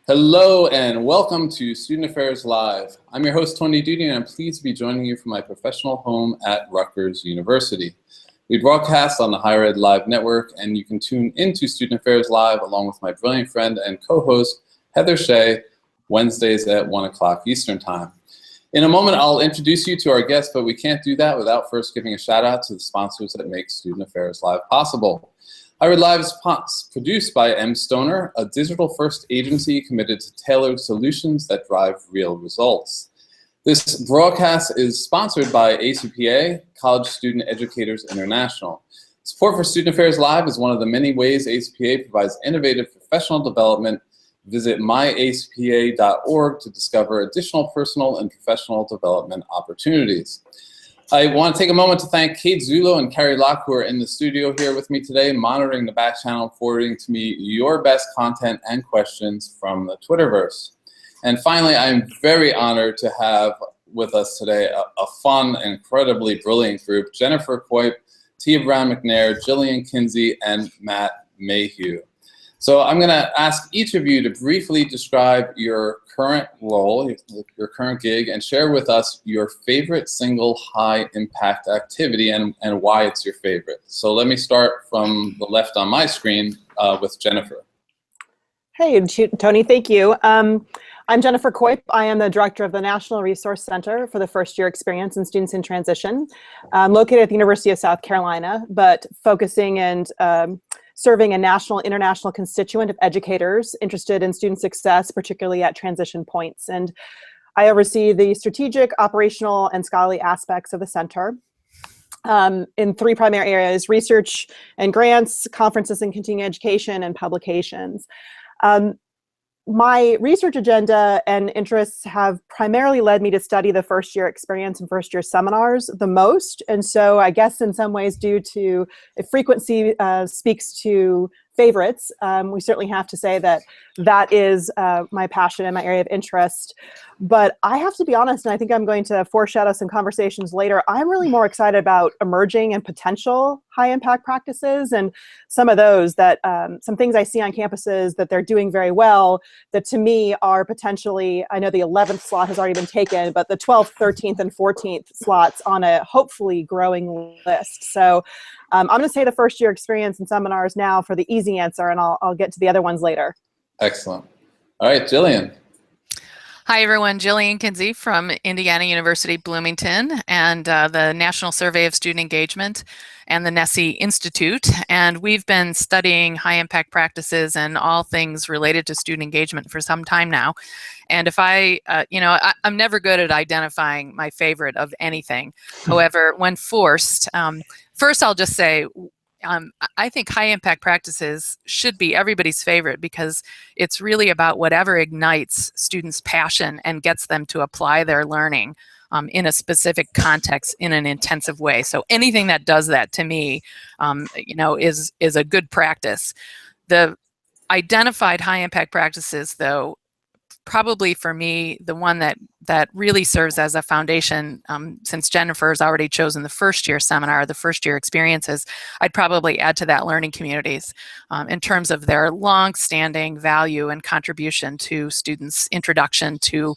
Hello and welcome to Student Affairs Live. I'm your host, Tony Duty, and I'm pleased to be joining you from my professional home at Rutgers University. We broadcast on the Higher Ed Live network, and you can tune into Student Affairs Live along with my brilliant friend and co-host, Heather Shea, Wednesdays at 1 o'clock Eastern Time. In a moment, I'll introduce you to our guests, but we can't do that without first giving a shout out to the sponsors that make Student Affairs Live possible. Higher Ed Live is produced by M. Stoner, a digital-first agency committed to tailored solutions that drive real results. This broadcast is sponsored by ACPA, College Student Educators International. Support for Student Affairs Live is one of the many ways ACPA provides innovative professional development. Visit myacpa.org to discover additional personal and professional development opportunities. I want to take a moment to thank Kate Zulo and Carrie Locke, who are in the studio here with me today, monitoring the back channel, forwarding to me your best content and questions from the Twitterverse. And finally, I'm very honored to have with us today a fun and incredibly brilliant group: Jennifer Coip, Tia Brown McNair, Jillian Kinsey, and Matt Mayhew. So I'm going to ask each of you to briefly describe your current role, your current gig, and share with us your favorite single high-impact activity and why it's your favorite. So let me start from the left on my screen with Jennifer. Hey, Tony, thank you. I'm Jennifer Coip. I am the director of the National Resource Center for the First Year Experience and Students in Transition, located at the University of South Carolina, but focusing and serving a national, international constituent of educators interested in student success, particularly at transition points. And I oversee the strategic, operational, and scholarly aspects of the center in three primary areas: research and grants, conferences and continuing education, and publications. My research agenda and interests have primarily led me to study the first year experience and first year seminars the most. And so I guess in some ways, due to frequency speaks to favorites, we certainly have to say that that is my passion and my area of interest. But I have to be honest, and I think I'm going to foreshadow some conversations later, I'm really more excited about emerging and potential high impact practices, and some of those that, some things I see on campuses that they're doing very well that to me are potentially, I know the 11th slot has already been taken, but the 12th, 13th, and 14th slots on a hopefully growing list. So I'm going to say the first year experience and seminars now for the easy answer, and I'll get to the other ones later. Excellent. All right, Jillian. Hi, everyone. Jillian Kinsey from Indiana University, Bloomington, and the National Survey of Student Engagement and the Nessie Institute. And we've been studying high impact practices and all things related to student engagement for some time now. And if I'm never good at identifying my favorite of anything. However, when forced, first I'll just say, I think high impact practices should be everybody's favorite because it's really about whatever ignites students' passion and gets them to apply their learning in a specific context in an intensive way. So anything that does that to me, is a good practice. The identified high impact practices, though, probably for me, the one that really serves as a foundation, since Jennifer has already chosen the first year seminar, the first year experiences, I'd probably add to that learning communities in terms of their long-standing value and contribution to students' introduction to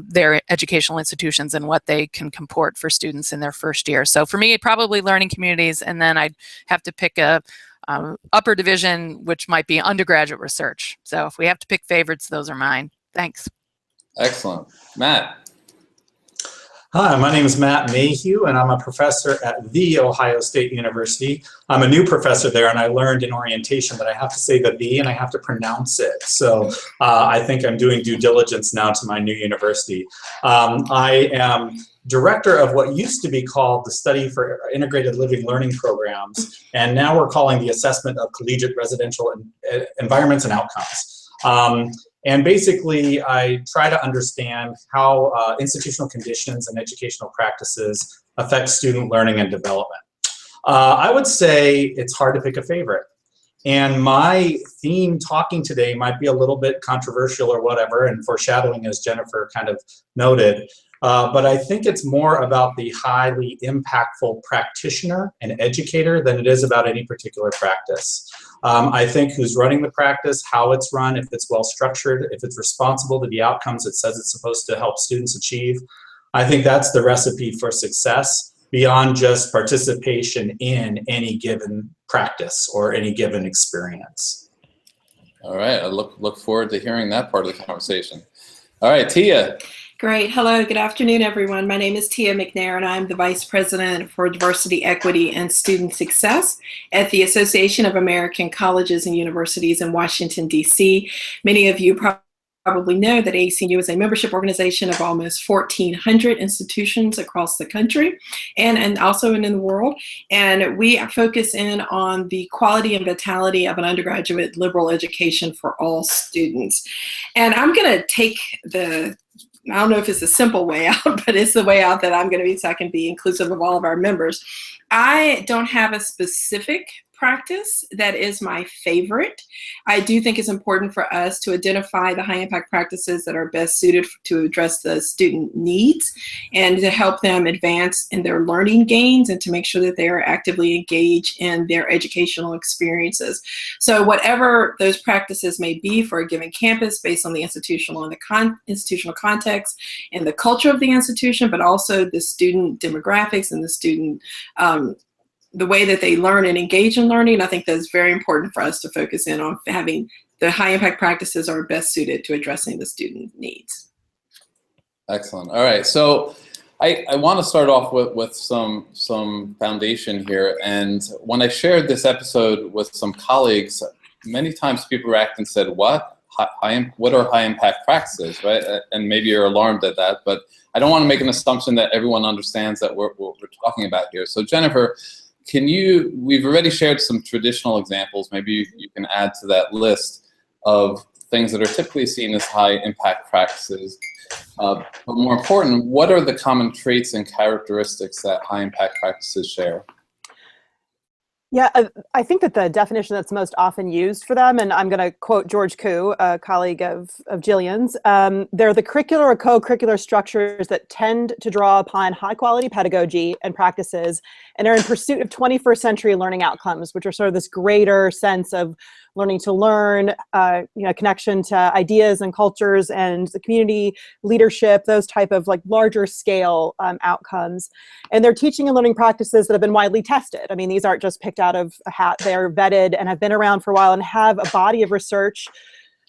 their educational institutions and what they can comport for students in their first year. So for me, probably learning communities, and then I'd have to pick a upper division, which might be undergraduate research. So if we have to pick favorites, those are mine. Thanks. Excellent. Matt. Hi, my name is Matt Mayhew, and I'm a professor at The Ohio State University. I'm a new professor there, and I learned in orientation that I have to say the "the" and I have to pronounce it. So I think I'm doing due diligence now to my new university. I am director of what used to be called the Study for Integrated Living Learning Programs, and now we're calling the Assessment of Collegiate Residential Environments and Outcomes. And basically, I try to understand how institutional conditions and educational practices affect student learning and development. I would say it's hard to pick a favorite. And my theme talking today might be a little bit controversial or whatever, and foreshadowing, as Jennifer kind of noted. But I think it's more about the highly impactful practitioner and educator than it is about any particular practice. I think who's running the practice, how it's run, if it's well structured, if it's responsible to the outcomes it says it's supposed to help students achieve. I think that's the recipe for success beyond just participation in any given practice or any given experience. All right, I look forward to hearing that part of the conversation. All right, Tia. Great. Hello, good afternoon, everyone. My name is Tia McNair, and I'm the Vice President for Diversity, Equity, and Student Success at the Association of American Colleges and Universities in Washington, D.C. Many of you probably know that ACU is a membership organization of almost 1,400 institutions across the country and also in the world. And we focus in on the quality and vitality of an undergraduate liberal education for all students. And I'm going to take I don't know if it's a simple way out, but it's the way out that I'm going to be so I can be inclusive of all of our members. I don't have a specific practice that is my favorite. I do think it's important for us to identify the high impact practices that are best suited to address the student needs and to help them advance in their learning gains and to make sure that they are actively engaged in their educational experiences. So whatever those practices may be for a given campus based on the institutional and the institutional context and the culture of the institution, but also the student demographics and the student the way that they learn and engage in learning, I think that's very important for us to focus in on having the high impact practices are best suited to addressing the student needs. Excellent. All right, so I want to start off with some foundation here. And when I shared this episode with some colleagues, many times people reacted and said, what are high impact practices, right? And maybe you're alarmed at that, but I don't want to make an assumption that everyone understands that what we're talking about here. So Jennifer, we've already shared some traditional examples, maybe you can add to that list of things that are typically seen as high impact practices. But more important, what are the common traits and characteristics that high impact practices share? Yeah, I think that the definition that's most often used for them, and I'm going to quote George Koo, a colleague of Jillian's, they're the curricular or co-curricular structures that tend to draw upon high-quality pedagogy and practices and are in pursuit of 21st century learning outcomes, which are sort of this greater sense of learning to learn, connection to ideas and cultures and the community, leadership, those type of like larger scale outcomes. And they're teaching and learning practices that have been widely tested. I mean, these aren't just picked out of a hat. They're vetted and have been around for a while and have a body of research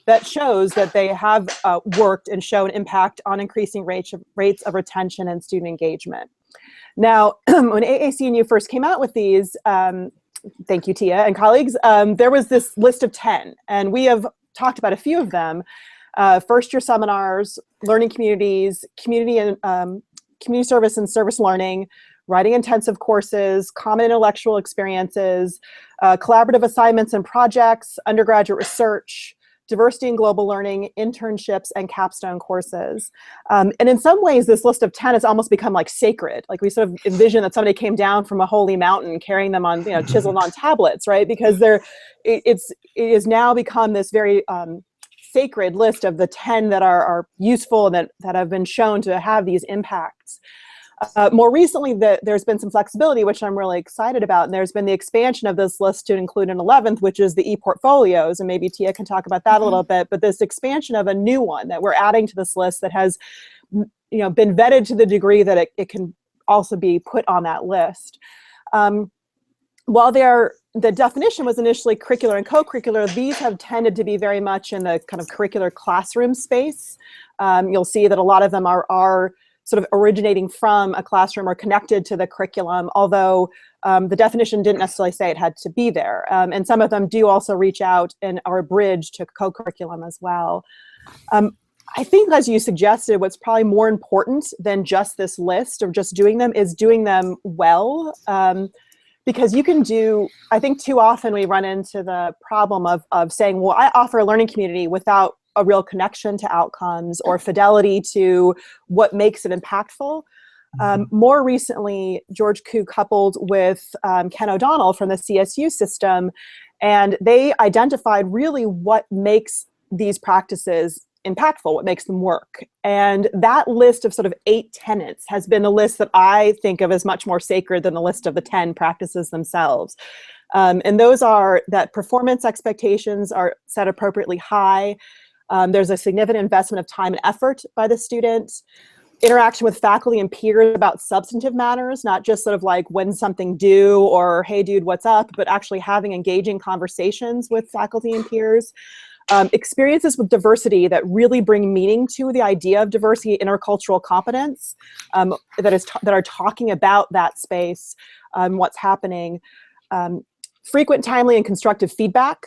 that shows that they have worked and shown impact on increasing rates of retention and student engagement. Now, when AAC&U first came out with these, thank you, Tia and colleagues, there was this list of 10, and we have talked about a few of them. First-year seminars, learning communities, community service and service learning, writing intensive courses, common intellectual experiences, collaborative assignments and projects, undergraduate research, diversity and global learning, internships, and capstone courses. And in some ways, this list of 10 has almost become like sacred. Like we sort of envision that somebody came down from a holy mountain carrying them on, chiseled on tablets, right? Because it has now become this very sacred list of the 10 that are useful and that have been shown to have these impacts. More recently, there's been some flexibility, which I'm really excited about, and there's been the expansion of this list to include an 11th, which is the e-portfolios, and maybe Tia can talk about that a little bit, but this expansion of a new one that we're adding to this list that has been vetted to the degree that it can also be put on that list. While the definition was initially curricular and co-curricular, these have tended to be very much in the kind of curricular classroom space. You'll see that a lot of them are sort of originating from a classroom or connected to the curriculum, although the definition didn't necessarily say it had to be there. And some of them do also reach out and are a bridge to co-curriculum as well. I think, as you suggested, what's probably more important than just this list of just doing them is doing them well. Because you can I think too often we run into the problem of saying, well, I offer a learning community without a real connection to outcomes or fidelity to what makes it impactful. More recently, George Koo coupled with Ken O'Donnell from the CSU system, and they identified really what makes these practices impactful, what makes them work. And that list of sort of 8 tenets has been the list that I think of as much more sacred than the list of the 10 practices themselves. And those are that performance expectations are set appropriately high. There's a significant investment of time and effort by the student. Interaction with faculty and peers about substantive matters, not just sort of like when's something due or hey dude, what's up, but actually having engaging conversations with faculty and peers. Experiences with diversity that really bring meaning to the idea of diversity, intercultural competence, that are talking about that space, what's happening. Frequent, timely, and constructive feedback.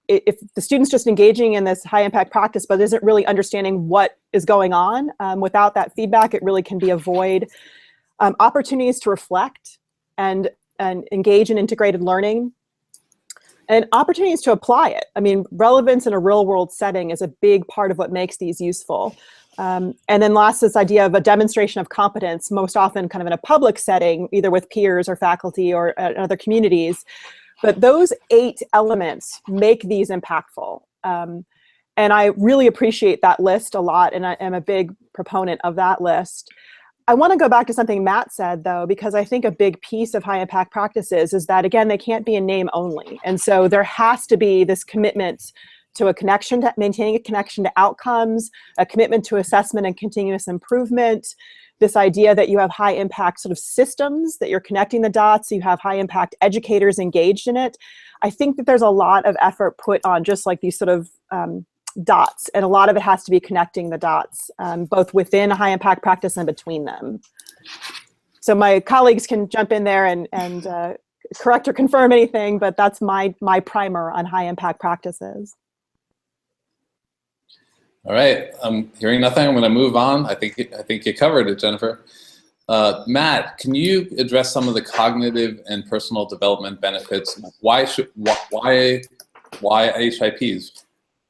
If the student's just engaging in this high impact practice but isn't really understanding what is going on, without that feedback, it really can be a void. Opportunities to reflect and engage in integrated learning. And opportunities to apply it. I mean, relevance in a real world setting is a big part of what makes these useful. And then last, this idea of a demonstration of competence, most often kind of in a public setting, either with peers or faculty or other communities. But those 8 elements make these impactful. And I really appreciate that list a lot, and I am a big proponent of that list. I want to go back to something Matt said, though, because I think a big piece of high impact practices is that, again, they can't be in name only. And so there has to be this commitment to a connection, to maintaining a connection to outcomes, a commitment to assessment and continuous improvement, this idea that you have high impact sort of systems, that you're connecting the dots, you have high impact educators engaged in it. I think that there's a lot of effort put on just like these sort of dots, and a lot of it has to be connecting the dots, both within a high impact practice and between them. So my colleagues can jump in there and correct or confirm anything, but that's my primer on high impact practices. All right, I'm hearing nothing. I'm going to move on. I think you covered it, Jennifer. Matt, can you address some of the cognitive and personal development benefits? Why HIPs?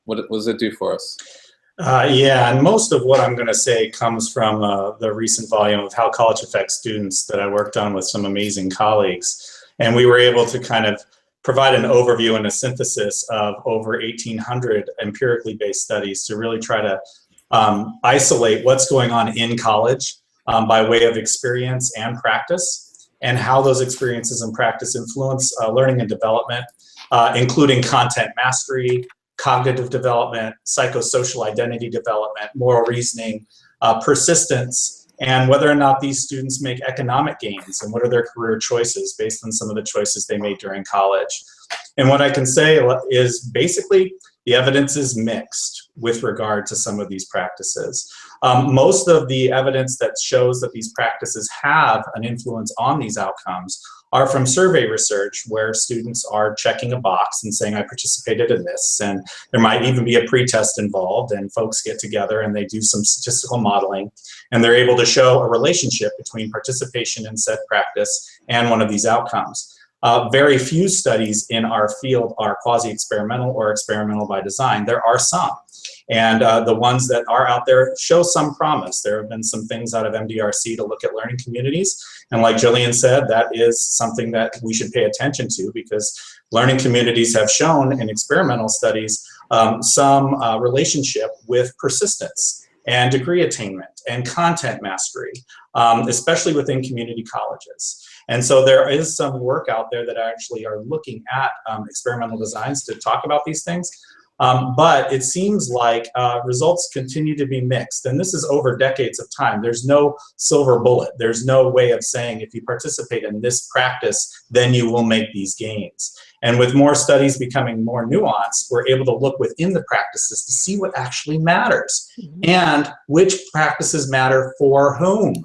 What does it do for us? Yeah, and most of what I'm going to say comes from the recent volume of How College Affects Students that I worked on with some amazing colleagues. And we were able to kind of provide an overview and a synthesis of over 1,800 empirically based studies to really try to isolate what's going on in college by way of experience and practice, and how those experiences and practice influence learning and development, including content mastery, cognitive development, psychosocial identity development, moral reasoning, persistence, and whether or not these students make economic gains and what are their career choices based on some of the choices they made during college. And what I can say is basically the evidence is mixed with regard to some of these practices. Most of the evidence that shows that these practices have an influence on these outcomes are from survey research, where students are checking a box and saying, I participated in this, and there might even be a pretest involved, and folks get together and they do some statistical modeling, and they're able to show a relationship between participation in said practice and one of these outcomes. Very few studies in our field are quasi-experimental or experimental by design. There are some. And the ones that are out there show some promise. There have been some things out of MDRC to look at learning communities. And like Jillian said, that is something that we should pay attention to, because learning communities have shown in experimental studies some relationship with persistence and degree attainment and content mastery, especially within community colleges. And so there is some work out there that actually are looking at experimental designs to talk about these things. But it seems like results continue to be mixed, and this is over decades of time. There's no silver bullet. There's no way of saying if you participate in this practice, then you will make these gains. And with more studies becoming more nuanced, we're able to look within the practices to see what actually matters and which practices matter for whom.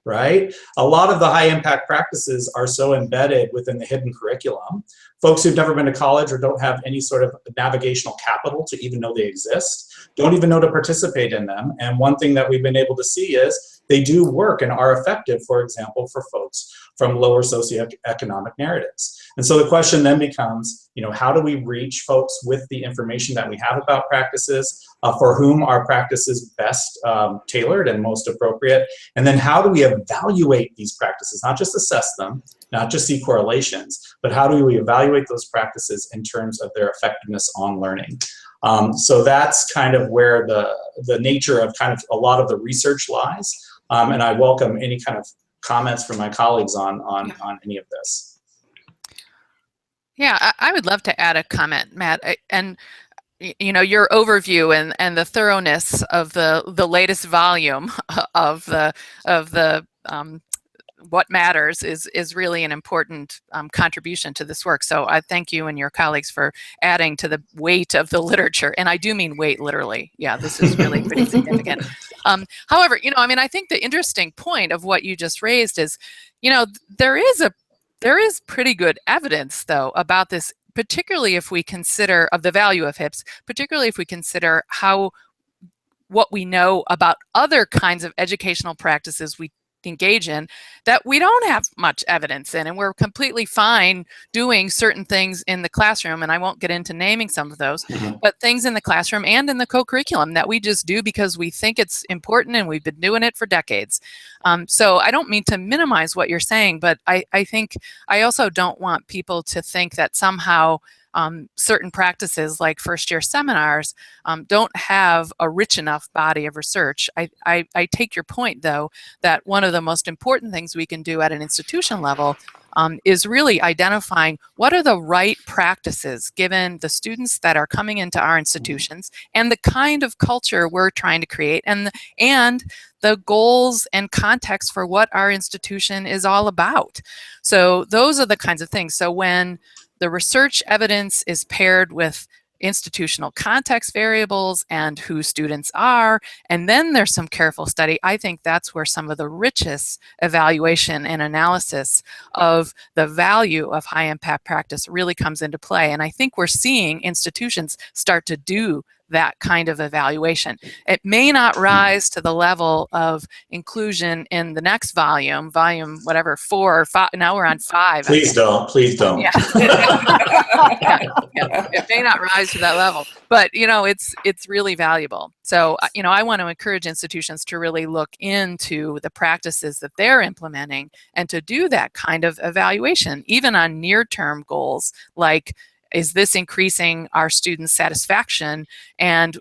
Right? A lot of the high impact practices are so embedded within the hidden curriculum. Folks who've never been to college or don't have any sort of navigational capital to even know they exist, don't even know to participate in them. And one thing that we've been able to see is they do work and are effective, for example, for folks from lower socioeconomic narratives. And so the question then becomes, how do we reach folks with the information that we have about practices, for whom are practices best tailored and most appropriate? And then how do we evaluate these practices, not just assess them, not just see correlations, but how do we evaluate those practices in terms of their effectiveness on learning? So that's kind of where the nature of kind of a lot of the research lies. And I welcome any kind of comments from my colleagues on any of this. Yeah, I would love to add a comment, Matt. And you know, your overview and the thoroughness of the latest volume of the what matters is really an important contribution to this work. So I thank you and your colleagues for adding to the weight of the literature. And I do mean weight literally. Yeah, this is really pretty significant. However, you know, I mean, I think the interesting point of what you just raised is, you know, there is pretty good evidence though about this, particularly if we consider of the value of HIPS, particularly if we consider what we know about other kinds of educational practices we engage in that we don't have much evidence in, and we're completely fine doing certain things in the classroom, and I won't get into naming some of those, but things in the classroom and in the co-curriculum that we just do because we think it's important and we've been doing it for decades. So I don't mean to minimize what you're saying, but I think I also don't want people to think that somehow certain practices like first-year seminars don't have a rich enough body of research. I take your point, though, that one of the most important things we can do at an institution level is really identifying what are the right practices given the students that are coming into our institutions and the kind of culture we're trying to create and the goals and context for what our institution is all about. So those are the kinds of things. So when the research evidence is paired with institutional context variables and who students are, and then there's some careful study, I think that's where some of the richest evaluation and analysis of the value of high impact practice really comes into play. And I think we're seeing institutions start to do that kind of evaluation. It may not rise to the level of inclusion in the next volume, whatever, 4 or 5, now we're on 5. Please don't. Yeah. It may not rise to that level, but you know, it's really valuable. So, you know, I want to encourage institutions to really look into the practices that they're implementing and to do that kind of evaluation, even on near-term goals like, is this increasing our students' satisfaction and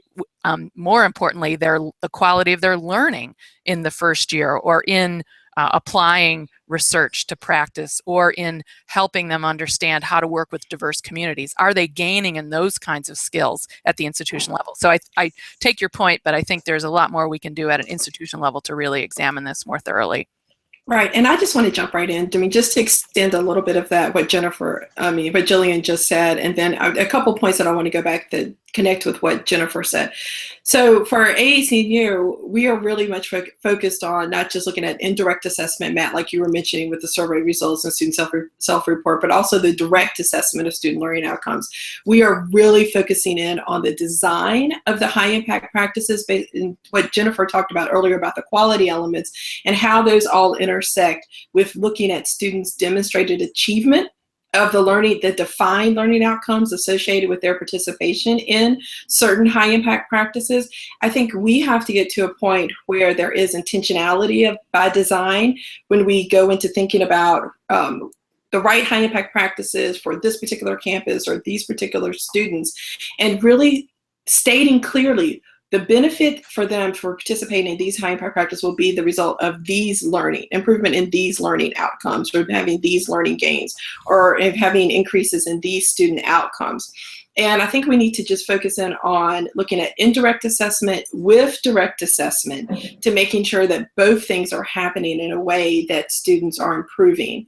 more importantly, the quality of their learning in the first year, or in applying research to practice, or in helping them understand how to work with diverse communities? Are they gaining in those kinds of skills at the institution level? So I take your point, but I think there's a lot more we can do at an institution level to really examine this more thoroughly. Right, and I just want to jump right in. I mean, just to extend a little bit of that, what Jillian just said, and then a couple points that I want to go back that connect with what Jennifer said. So for ACU, we are really much focused on not just looking at indirect assessment, Matt, like you were mentioning with the survey results and student self-report, but also the direct assessment of student learning outcomes. We are really focusing in on the design of the high impact practices, based in what Jennifer talked about earlier about the quality elements and how those all intersect with looking at students' demonstrated achievement of the learning, the defined learning outcomes associated with their participation in certain high impact practices. I think we have to get to a point where there is intentionality by design when we go into thinking about the right high impact practices for this particular campus or these particular students, and really stating clearly the benefit for them for participating in these high impact practices will be the result of these learning, improvement in these learning outcomes, or having these learning gains, or having increases in these student outcomes. And I think we need to just focus in on looking at indirect assessment with direct assessment to making sure that both things are happening in a way that students are improving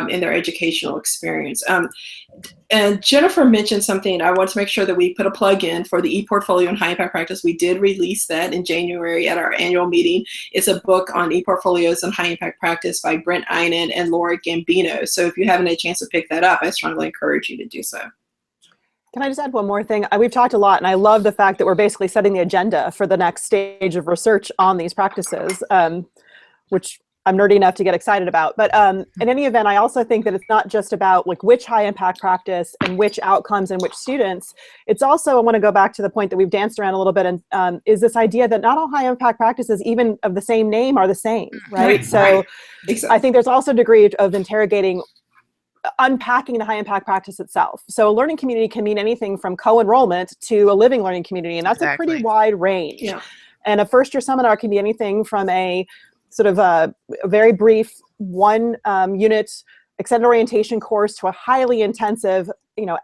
in their educational experience. And Jennifer mentioned something. I want to make sure that we put a plug in for the ePortfolio and High Impact Practice. We did release that in January at our annual meeting. It's a book on ePortfolios and High Impact Practice by Brent Einen and Laura Gambino. So if you haven't had a chance to pick that up, I strongly encourage you to do so. Can I just add one more thing? We've talked a lot, and I love the fact that we're basically setting the agenda for the next stage of research on these practices, which I'm nerdy enough to get excited about. But in any event, I also think that it's not just about like which high impact practice and which outcomes and which students. It's also, I want to go back to the point that we've danced around a little bit, and is this idea that not all high impact practices, even of the same name, are the same, right? So Exactly. I think there's also a degree of interrogating, unpacking the high impact practice itself. So a learning community can mean anything from co-enrollment to a living learning community, and that's a pretty wide range. Yeah. And a first year seminar can be anything from a sort of a very brief 1 unit extended orientation course to a highly intensive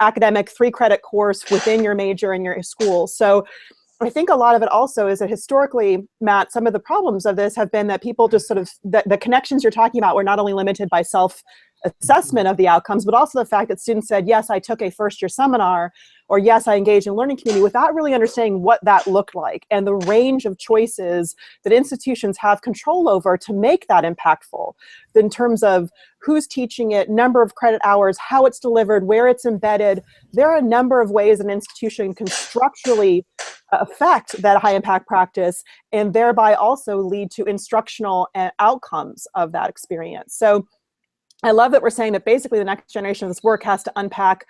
academic 3-credit course within your major in your school. So I think a lot of it also is that historically, Matt, some of the problems of this have been that people just sort of, the connections you're talking about were not only limited by self-assessment of the outcomes, but also the fact that students said, yes, I took a first-year seminar, or yes, I engaged in learning community, without really understanding what that looked like and the range of choices that institutions have control over to make that impactful in terms of who's teaching it, number of credit hours, how it's delivered, where it's embedded. There are a number of ways an institution can structurally affect that high impact practice and thereby also lead to instructional outcomes of that experience. So I love that we're saying that basically the next generation of this work has to unpack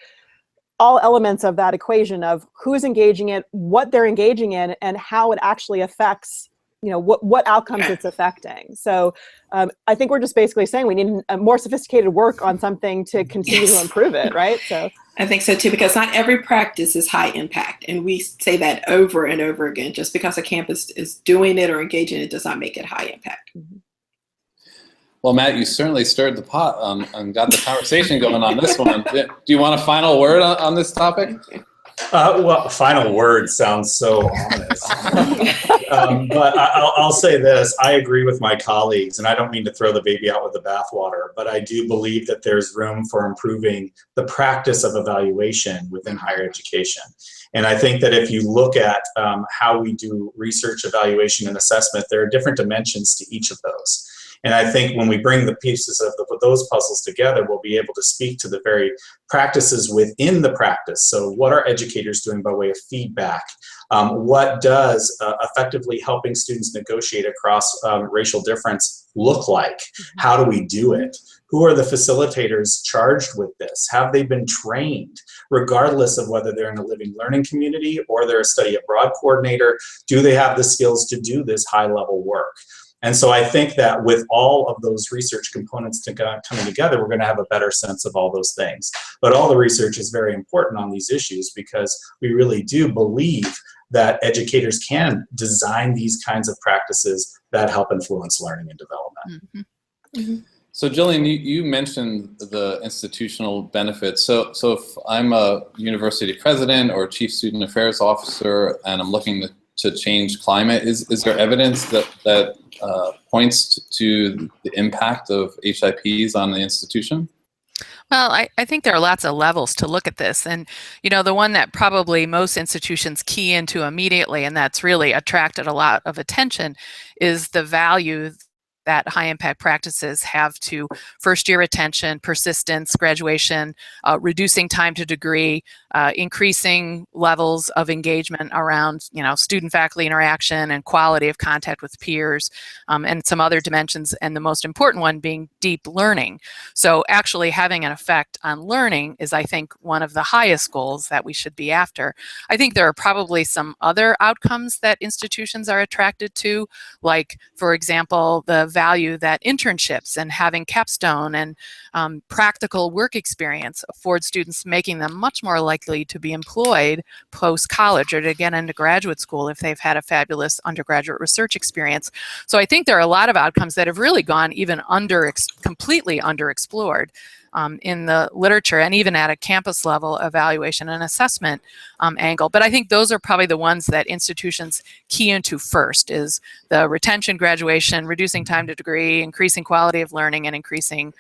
all elements of that equation of who's engaging it, what they're engaging in, and how it actually affects, what outcomes it's affecting. So I think we're just basically saying we need a more sophisticated work on something to continue to improve it, right? So I think so too, because not every practice is high impact. And we say that over and over again. Just because a campus is doing it or engaging in it does not make it high impact. Mm-hmm. Well, Matt, you certainly stirred the pot and got the conversation going on this one. Do you want a final word on this topic? Well, final word sounds so ominous. But I'll say this. I agree with my colleagues, and I don't mean to throw the baby out with the bathwater, but I do believe that there's room for improving the practice of evaluation within higher education. And I think that if you look at how we do research, evaluation, and assessment, there are different dimensions to each of those. And I think when we bring the pieces of those puzzles together, we'll be able to speak to the very practices within the practice. So what are educators doing by way of feedback? What does effectively helping students negotiate across racial difference look like? How do we do it? Who are the facilitators charged with this? Have they been trained? Regardless of whether they're in a living learning community or they're a study abroad coordinator, do they have the skills to do this high-level work? And so I think that with all of those research components coming together, we're going to have a better sense of all those things. But all the research is very important on these issues because we really do believe that educators can design these kinds of practices that help influence learning and development. Mm-hmm. Mm-hmm. So Jillian, you mentioned the institutional benefits. So if I'm a university president or chief student affairs officer and I'm looking to change climate, is there evidence that points to the impact of HIPs on the institution? Well, I think there are lots of levels to look at this. And, the one that probably most institutions key into immediately, and that's really attracted a lot of attention, is the value that high impact practices have to first year retention, persistence, graduation, reducing time to degree, increasing levels of engagement around, student faculty interaction and quality of contact with peers, and some other dimensions, and the most important one being deep learning. So actually having an effect on learning is, I think, one of the highest goals that we should be after. I think there are probably some other outcomes that institutions are attracted to, like, for example, the value that internships and having capstone and practical work experience afford students, making them much more likely to be employed post-college or to get into graduate school if they've had a fabulous undergraduate research experience. So I think there are a lot of outcomes that have really gone even completely underexplored in the literature and even at a campus level evaluation and assessment angle. But I think those are probably the ones that institutions key into first, is the retention, graduation, reducing time to degree, increasing quality of learning, and increasing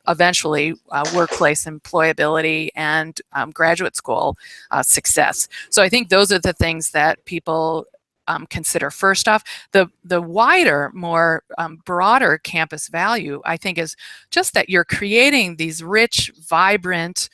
eventually workplace employability and graduate school success. So I think those are the things that people consider first off. The wider, more broader campus value, I think, is just that you're creating these rich, vibrant,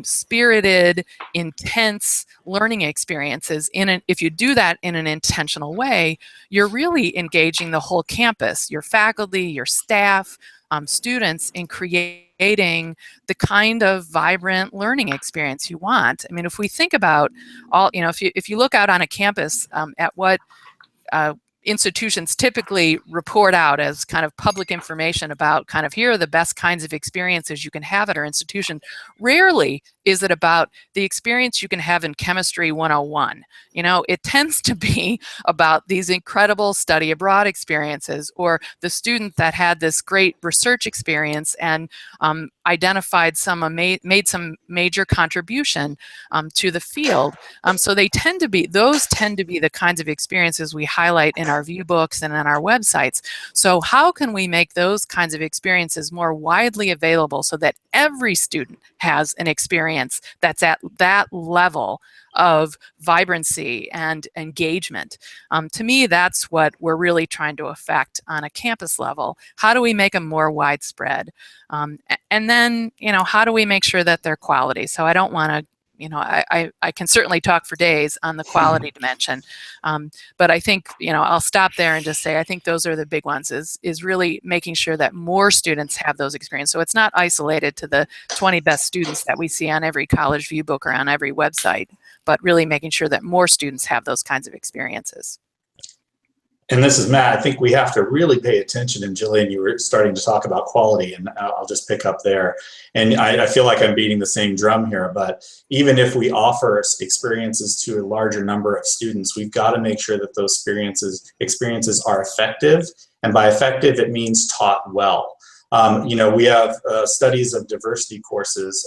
spirited, intense learning experiences. If you do that in an intentional way, you're really engaging the whole campus, your faculty, your staff, students, in creating the kind of vibrant learning experience you want. I mean, if we think about all, if you look out on a campus at what institutions typically report out as kind of public information about kind of here are the best kinds of experiences you can have at our institution. Rarely is it about the experience you can have in Chemistry 101. You know, it tends to be about these incredible study abroad experiences, or the student that had this great research experience and identified made some major contribution to the field. So those tend to be the kinds of experiences we highlight in our view books and on our websites. So how can we make those kinds of experiences more widely available so that every student has an experience that's at that level of vibrancy and engagement? To me, that's what we're really trying to affect on a campus level. How do we make them more widespread? And then, you know, how do we make sure that they're quality? So I don't want to, you know, I can certainly talk for days on the quality dimension, but I think, you know, I'll stop there and just say I think those are the big ones, is really making sure that more students have those experiences. So it's not isolated to the 20 best students that we see on every college view book or on every website, but really making sure that more students have those kinds of experiences. And this is Matt. I think we have to really pay attention. And Jillian, you were starting to talk about quality, and I'll just pick up there. And I feel like I'm beating the same drum here, but even if we offer experiences to a larger number of students, we've got to make sure that those experiences are effective. And by effective, it means taught well. You know, we have studies of diversity courses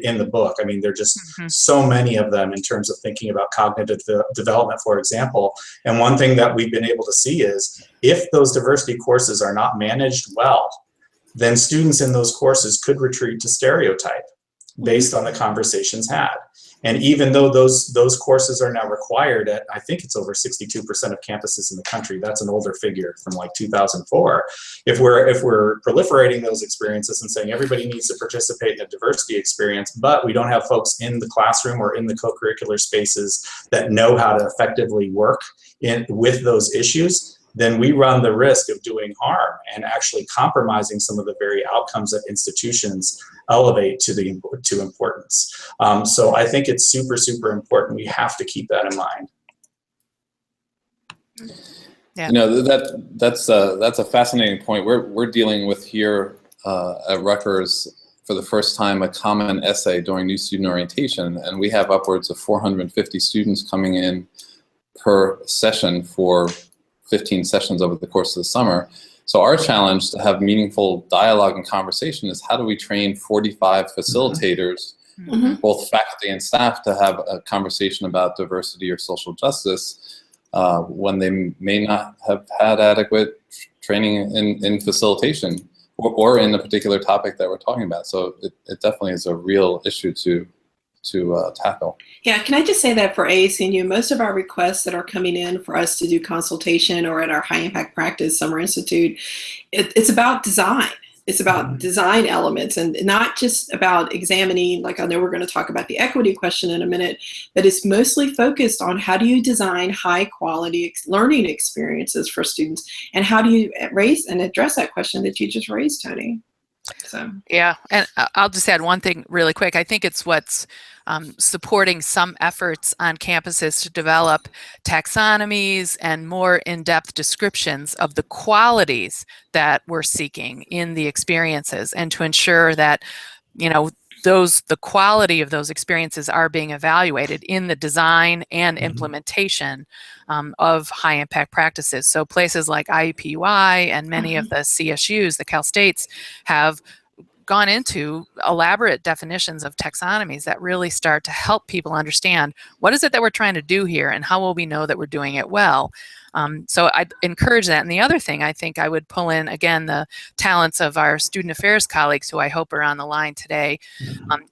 in the book. I mean, there are just so many of them in terms of thinking about cognitive development, for example. And one thing that we've been able to see is if those diversity courses are not managed well, then students in those courses could retreat to stereotype based on the conversations had. And even though those courses are now required at, I think it's over 62% of campuses in the country, that's an older figure from like 2004. If we're proliferating those experiences and saying everybody needs to participate in a diversity experience, but we don't have folks in the classroom or in the co-curricular spaces that know how to effectively work with those issues, then we run the risk of doing harm and actually compromising some of the very outcomes that institutions elevate to importance. So I think it's super, super important. We have to keep that in mind. Yeah. You know, that's a fascinating point. We're dealing with here at Rutgers for the first time a common essay during new student orientation, and we have upwards of 450 students coming in per session for 15 sessions over the course of the summer. So our challenge to have meaningful dialogue and conversation is how do we train 45 facilitators, both faculty and staff, to have a conversation about diversity or social justice when they may not have had adequate training in facilitation or in the particular topic that we're talking about. So it definitely is a real issue to tackle. Yeah, can I just say that for ACC&U, most of our requests that are coming in for us to do consultation or at our High Impact Practice Summer Institute, it's about design. It's about design elements and not just about examining, like I know we're going to talk about the equity question in a minute, but it's mostly focused on how do you design high quality learning experiences for students, and how do you raise and address that question that you just raised, Tony. So. Yeah, and I'll just add one thing really quick. I think it's what's supporting some efforts on campuses to develop taxonomies and more in-depth descriptions of the qualities that we're seeking in the experiences, and to ensure that, you know, the quality of those experiences are being evaluated in the design and implementation of high impact practices. So places like IUPUI and many of the CSUs, the Cal States, have gone into elaborate definitions of taxonomies that really start to help people understand what is it that we're trying to do here and how will we know that we're doing it well. So I'd encourage that. And the other thing I think I would pull in, again, the talents of our student affairs colleagues, who I hope are on the line today,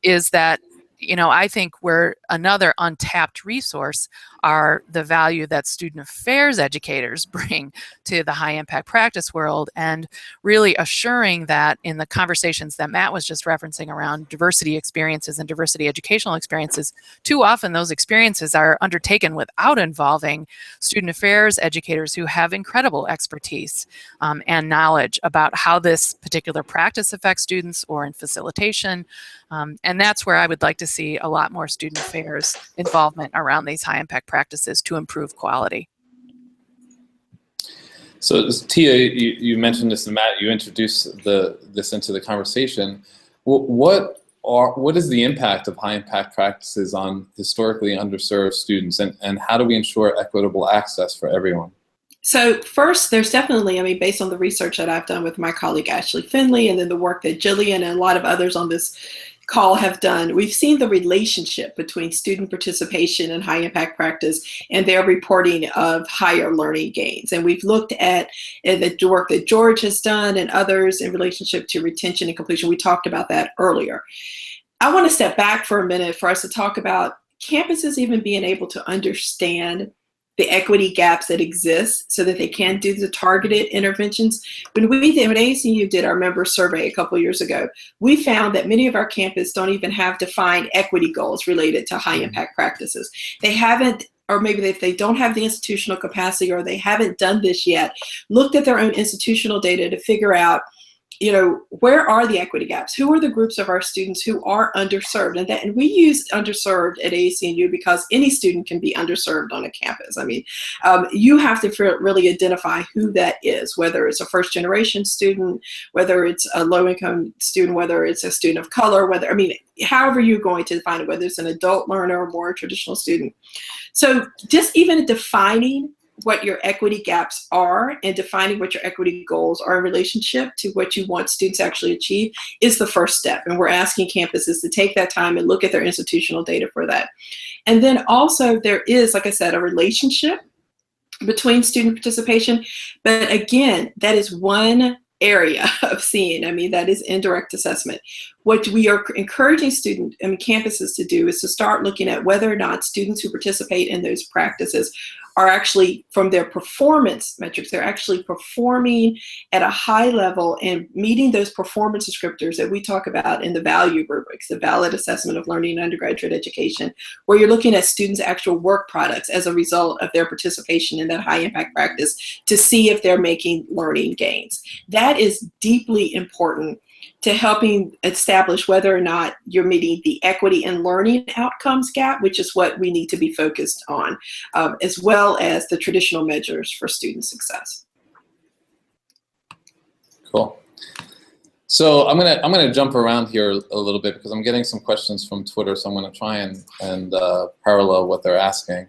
is that, you know, I think we're another untapped resource are the value that student affairs educators bring to the high impact practice world, and really assuring that in the conversations that Matt was just referencing around diversity experiences and diversity educational experiences, too often those experiences are undertaken without involving student affairs educators who have incredible expertise and knowledge about how this particular practice affects students or in facilitation. And that's where I would like to see a lot more student affairs involvement around these high impact practices to improve quality. So Tia, you mentioned this, and Matt, you introduced this into the conversation. What is the impact of high impact practices on historically underserved students, and how do we ensure equitable access for everyone? So first, there's definitely, I mean, based on the research that I've done with my colleague Ashley Finley, and then the work that Jillian and a lot of others on this call have done, we've seen the relationship between student participation and high impact practice and their reporting of higher learning gains. And we've looked at the work that George has done and others in relationship to retention and completion. We talked about that earlier. I want to step back for a minute for us to talk about campuses even being able to understand the equity gaps that exist so that they can do the targeted interventions. When ACC&U did our member survey a couple years ago, we found that many of our campuses don't even have defined equity goals related to high impact practices. They haven't, or maybe if they don't have the institutional capacity or they haven't done this yet, looked at their own institutional data to figure out, you know, where are the equity gaps? Who are the groups of our students who are underserved? And we use underserved at ACC&U because any student can be underserved on a campus. I mean, you have to really identify who that is, whether it's a first generation student, whether it's a low income student, whether it's a student of color, whether, I mean, however you're going to define it, whether it's an adult learner or more traditional student. So just even defining what your equity gaps are and defining what your equity goals are in relationship to what you want students to actually achieve is the first step. And we're asking campuses to take that time and look at their institutional data for that. And then also there is, like I said, a relationship between student participation. But again, that is one area of seeing. I mean, that is indirect assessment. What we are encouraging campuses to do is to start looking at whether or not students who participate in those practices are actually, from their performance metrics, they're actually performing at a high level and meeting those performance descriptors that we talk about in the value rubrics, the valid assessment of learning in undergraduate education, where you're looking at students' actual work products as a result of their participation in that high impact practice to see if they're making learning gains. That is deeply important to helping establish whether or not you're meeting the equity and learning outcomes gap, which is what we need to be focused on, as well as the traditional measures for student success. Cool. So I'm gonna jump around here a little bit because I'm getting some questions from Twitter, so I'm gonna try and parallel what they're asking.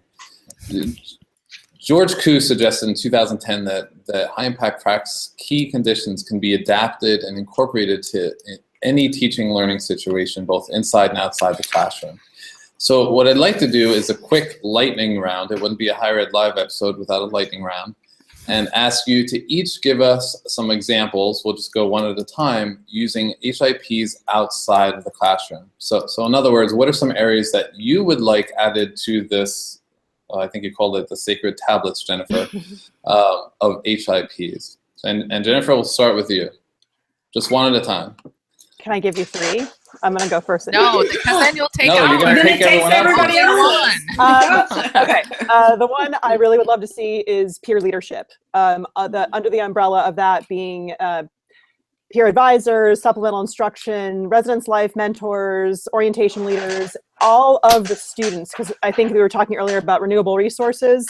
George Koo suggested in 2010 that high impact practice key conditions can be adapted and incorporated to any teaching learning situation, both inside and outside the classroom. So what I'd like to do is a quick lightning round. It wouldn't be a Higher Ed Live episode without a lightning round, and ask you to each give us some examples. We'll just go one at a time using HIPs outside of the classroom. So in other words, what are some areas that you would like added to this, I think you called it the sacred tablets, Jennifer, of HIPs. And Jennifer, we'll start with you. Just one at a time. Can I give you three? I'm going to go first. No, because then you'll take No, you're going to take everybody else. Okay. The one I really would love to see is peer leadership. Under the umbrella of that being peer advisors, supplemental instruction, residence life mentors, orientation leaders, all of the students, because I think we were talking earlier about renewable resources.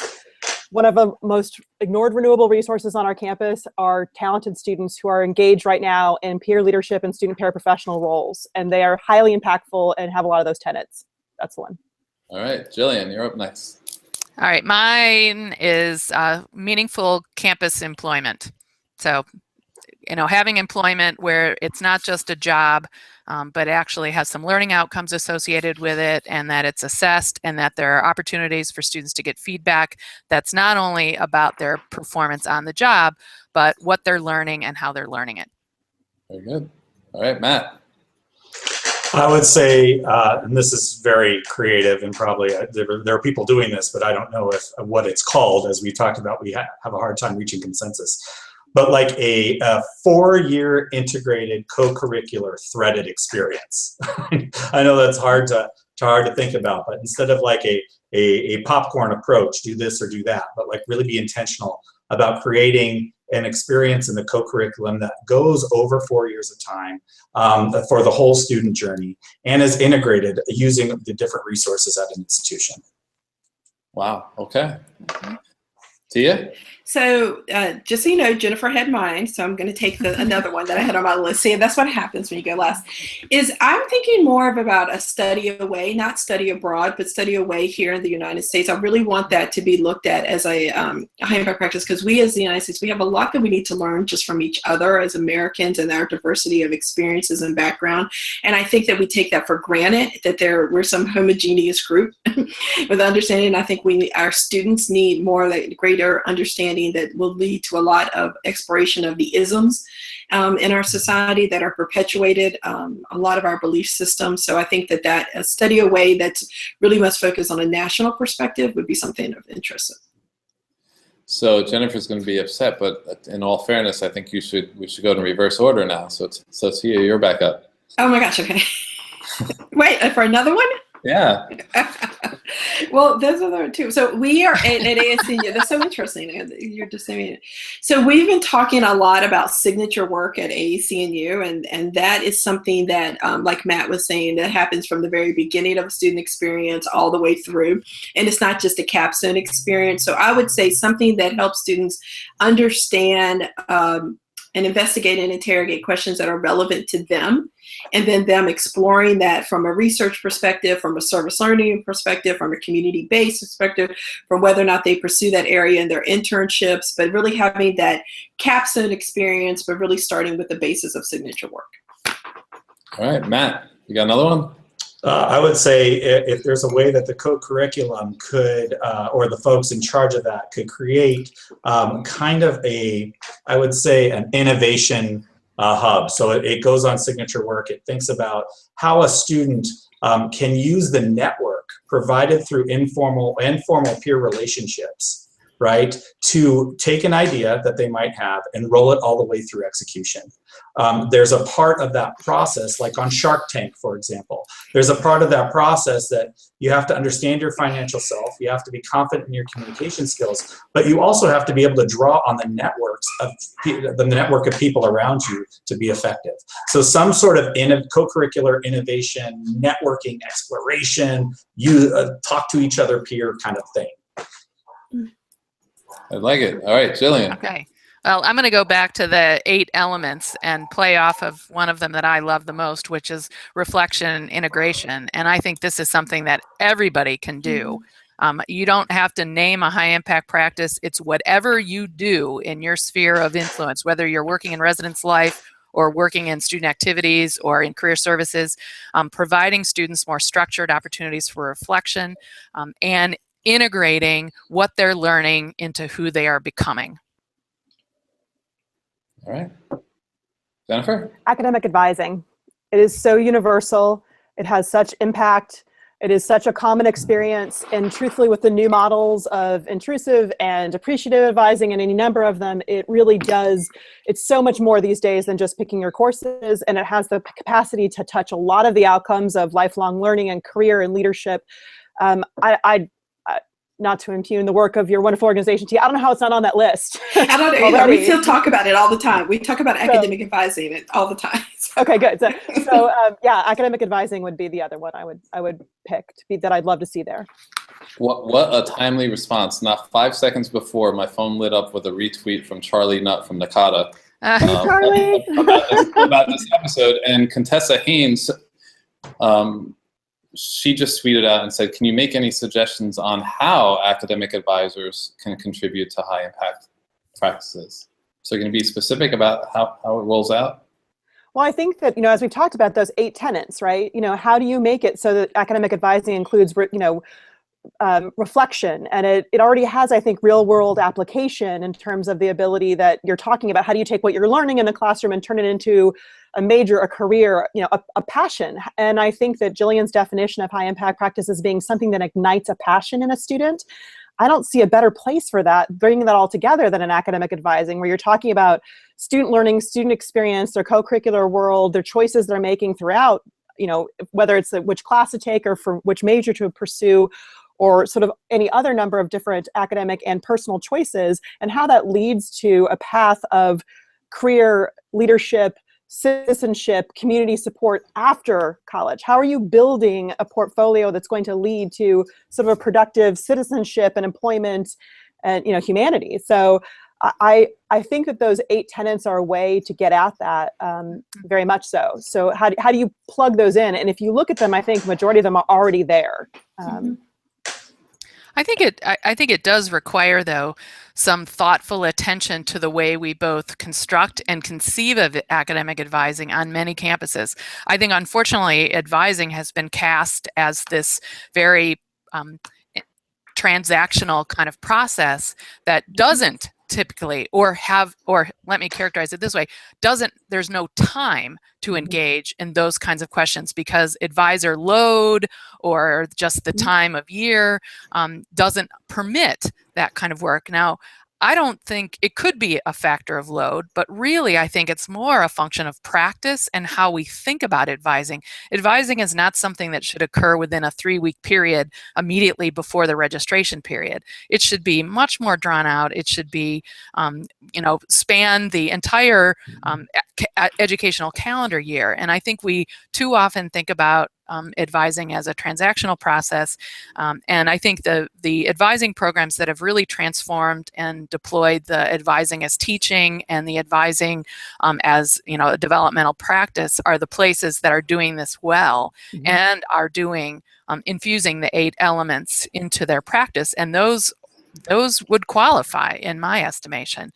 One of the most ignored renewable resources on our campus are talented students who are engaged right now in peer leadership and student paraprofessional roles, and they are highly impactful and have a lot of those tenets. That's the one. All right, Jillian, you're up next. All right, mine is meaningful campus employment. So, you know, having employment where it's not just a job, but actually has some learning outcomes associated with it, and that it's assessed, and that there are opportunities for students to get feedback that's not only about their performance on the job, but what they're learning and how they're learning it. Very good. All right, Matt. I would say, and this is very creative, and probably there are people doing this, but I don't know what it's called. As we talked about, we have a hard time reaching consensus. But like a 4-year integrated co-curricular threaded experience. I know that's hard to think about, but instead of like a popcorn approach, do this or do that, but like really be intentional about creating an experience in the co-curriculum that goes over 4 years of time for the whole student journey and is integrated using the different resources at an institution. Wow, okay. Tia? So just so you know, Jennifer had mine, so I'm going to take another one that I had on my list. See, that's what happens when you go last. Is I'm thinking more of about a study away, not study abroad, but study away here in the United States. I really want that to be looked at as a high impact practice, because we as the United States, we have a lot that we need to learn just from each other as Americans and our diversity of experiences and background. And I think that we take that for granted, that we're some homogeneous group with understanding. I think our students need more of that greater understanding that will lead to a lot of exploration of the isms in our society that are perpetuated, a lot of our belief systems. So I think that a study away that really must focus on a national perspective would be something of interest. So Jennifer's going to be upset, but in all fairness, I think we should go in reverse order now. So Tia, you're back up. Oh my gosh, okay. Wait, for another one? Yeah. Well, those are the two. So we are at ASCU. That's so interesting. You're just saying it. So we've been talking a lot about signature work at ASCU, and that is something that, like Matt was saying, that happens from the very beginning of a student experience all the way through. And it's not just a capstone experience. So I would say something that helps students understand and investigate and interrogate questions that are relevant to them, and then them exploring that from a research perspective, from a service learning perspective, from a community-based perspective, from whether or not they pursue that area in their internships, but really having that capstone experience, but really starting with the basis of signature work. All right, Matt, you got another one? I would say if there's a way that the co-curriculum could, or the folks in charge of that could create kind of I would say an innovation hub. So it goes on signature work. It thinks about how a student can use the network provided through informal and formal peer relationships, right, to take an idea that they might have and roll it all the way through execution. There's a part of that process, like on Shark Tank, for example. There's a part of that process that you have to understand your financial self, you have to be confident in your communication skills, but you also have to be able to draw on the network of people around you to be effective. So some sort of co-curricular innovation, networking, exploration, you talk to each other peer kind of thing. I like it. All right, Jillian. Okay. Well, I'm going to go back to the 8 elements and play off of one of them that I love the most, which is reflection and integration. And I think this is something that everybody can do. You don't have to name a high impact practice. It's whatever you do in your sphere of influence, whether you're working in residence life or working in student activities or in career services, providing students more structured opportunities for reflection and integrating what they're learning into who they are becoming. All right. Jennifer? Academic advising. It is so universal. It has such impact. It is such a common experience. And truthfully, with the new models of intrusive and appreciative advising and any number of them, it really does. It's so much more these days than just picking your courses. And it has the capacity to touch a lot of the outcomes of lifelong learning and career and leadership. Not to impugn the work of your wonderful organization, Tia. I don't know how it's not on that list. I don't know either. We still talk about it all the time. We talk about academic advising all the time. Okay, good. So yeah, academic advising would be the other one I would pick that I'd love to see there. What a timely response. Not 5 seconds before, my phone lit up with a retweet from Charlie Nutt from Nakata Charlie! about this episode. And Contessa Haynes, she just tweeted out and said, can you make any suggestions on how academic advisors can contribute to high impact practices? So you're going to be specific about how it rolls out? Well, I think that, as we've talked about those 8 tenets, right? How do you make it so that academic advising includes, reflection, and it already has, I think, real world application in terms of the ability that you're talking about. How do you take what you're learning in the classroom and turn it into a major, a career, a passion? And I think that Jillian's definition of high impact practice as being something that ignites a passion in a student, I don't see a better place for that, bringing that all together, than in academic advising, where you're talking about student learning, student experience, their co-curricular world, their choices they're making throughout, whether it's which class to take or for which major to pursue, or sort of any other number of different academic and personal choices, and how that leads to a path of career, leadership, citizenship, community support after college. How are you building a portfolio that's going to lead to sort of a productive citizenship and employment and humanity. So I think that those 8 tenets are a way to get at that, very much so. So how do you plug those in? And if you look at them, I think majority of them are already there. I think it does require, though, some thoughtful attention to the way we both construct and conceive of academic advising on many campuses. I think, unfortunately, advising has been cast as this very transactional kind of process that doesn't typically, or let me characterize it this way, there's no time to engage in those kinds of questions because advisor load or just the time of year doesn't permit that kind of work. Now, I don't think it could be a factor of load, but really I think it's more a function of practice and how we think about advising. Advising is not something that should occur within a 3-week period immediately before the registration period. It should be much more drawn out. It should be, span the entire educational calendar year. And I think we too often think about advising as a transactional process. And I think the advising programs that have really transformed and deployed the advising as teaching and the advising as a developmental practice are the places that are doing this well and are doing infusing the 8 elements into their practice. And those would qualify, in my estimation,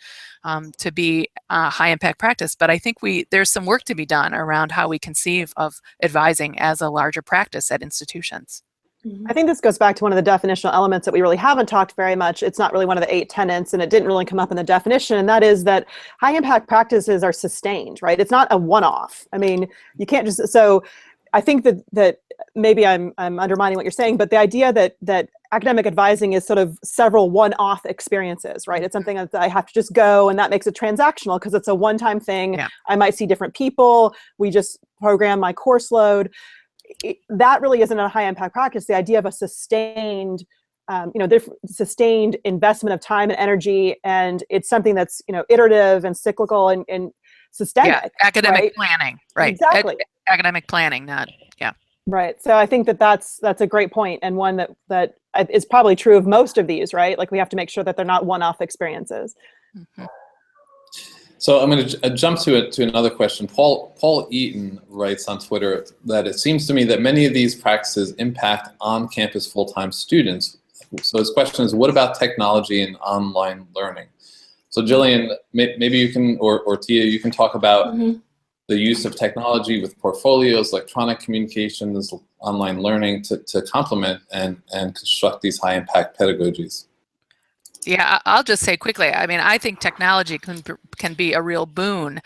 to be a high impact practice. But I think there's some work to be done around how we conceive of advising as a larger practice at institutions. I think this goes back to one of the definitional elements that we really haven't talked very much. It's not really one of the 8 tenets, and it didn't really come up in the definition, and that is that high impact practices are sustained, right? It's not a one-off. I mean, you can't just, so I think that maybe I'm undermining what you're saying, but the idea that academic advising is sort of several one-off experiences, right? It's something that I have to just go, and that makes it transactional because it's a one-time thing. Yeah. I might see different people. We just program my course load. That really isn't a high impact practice. The idea of a sustained, sustained investment of time and energy, and it's something that's iterative and cyclical and systemic. Yeah, academic right? planning, right? Exactly. Academic planning, not Right. So I think that's a great point, and one that is probably true of most of these, right? Like we have to make sure that they're not one-off experiences. So I'm going to jump to another question. Paul Eaton writes on Twitter that it seems to me that many of these practices impact on-campus full-time students. So his question is, what about technology and online learning? So Jillian, maybe you can, or Tia, you can talk about the use of technology with portfolios, electronic communications, online learning to complement and construct these high-impact pedagogies. Yeah, I'll just say quickly, I mean, I think technology can be a real boom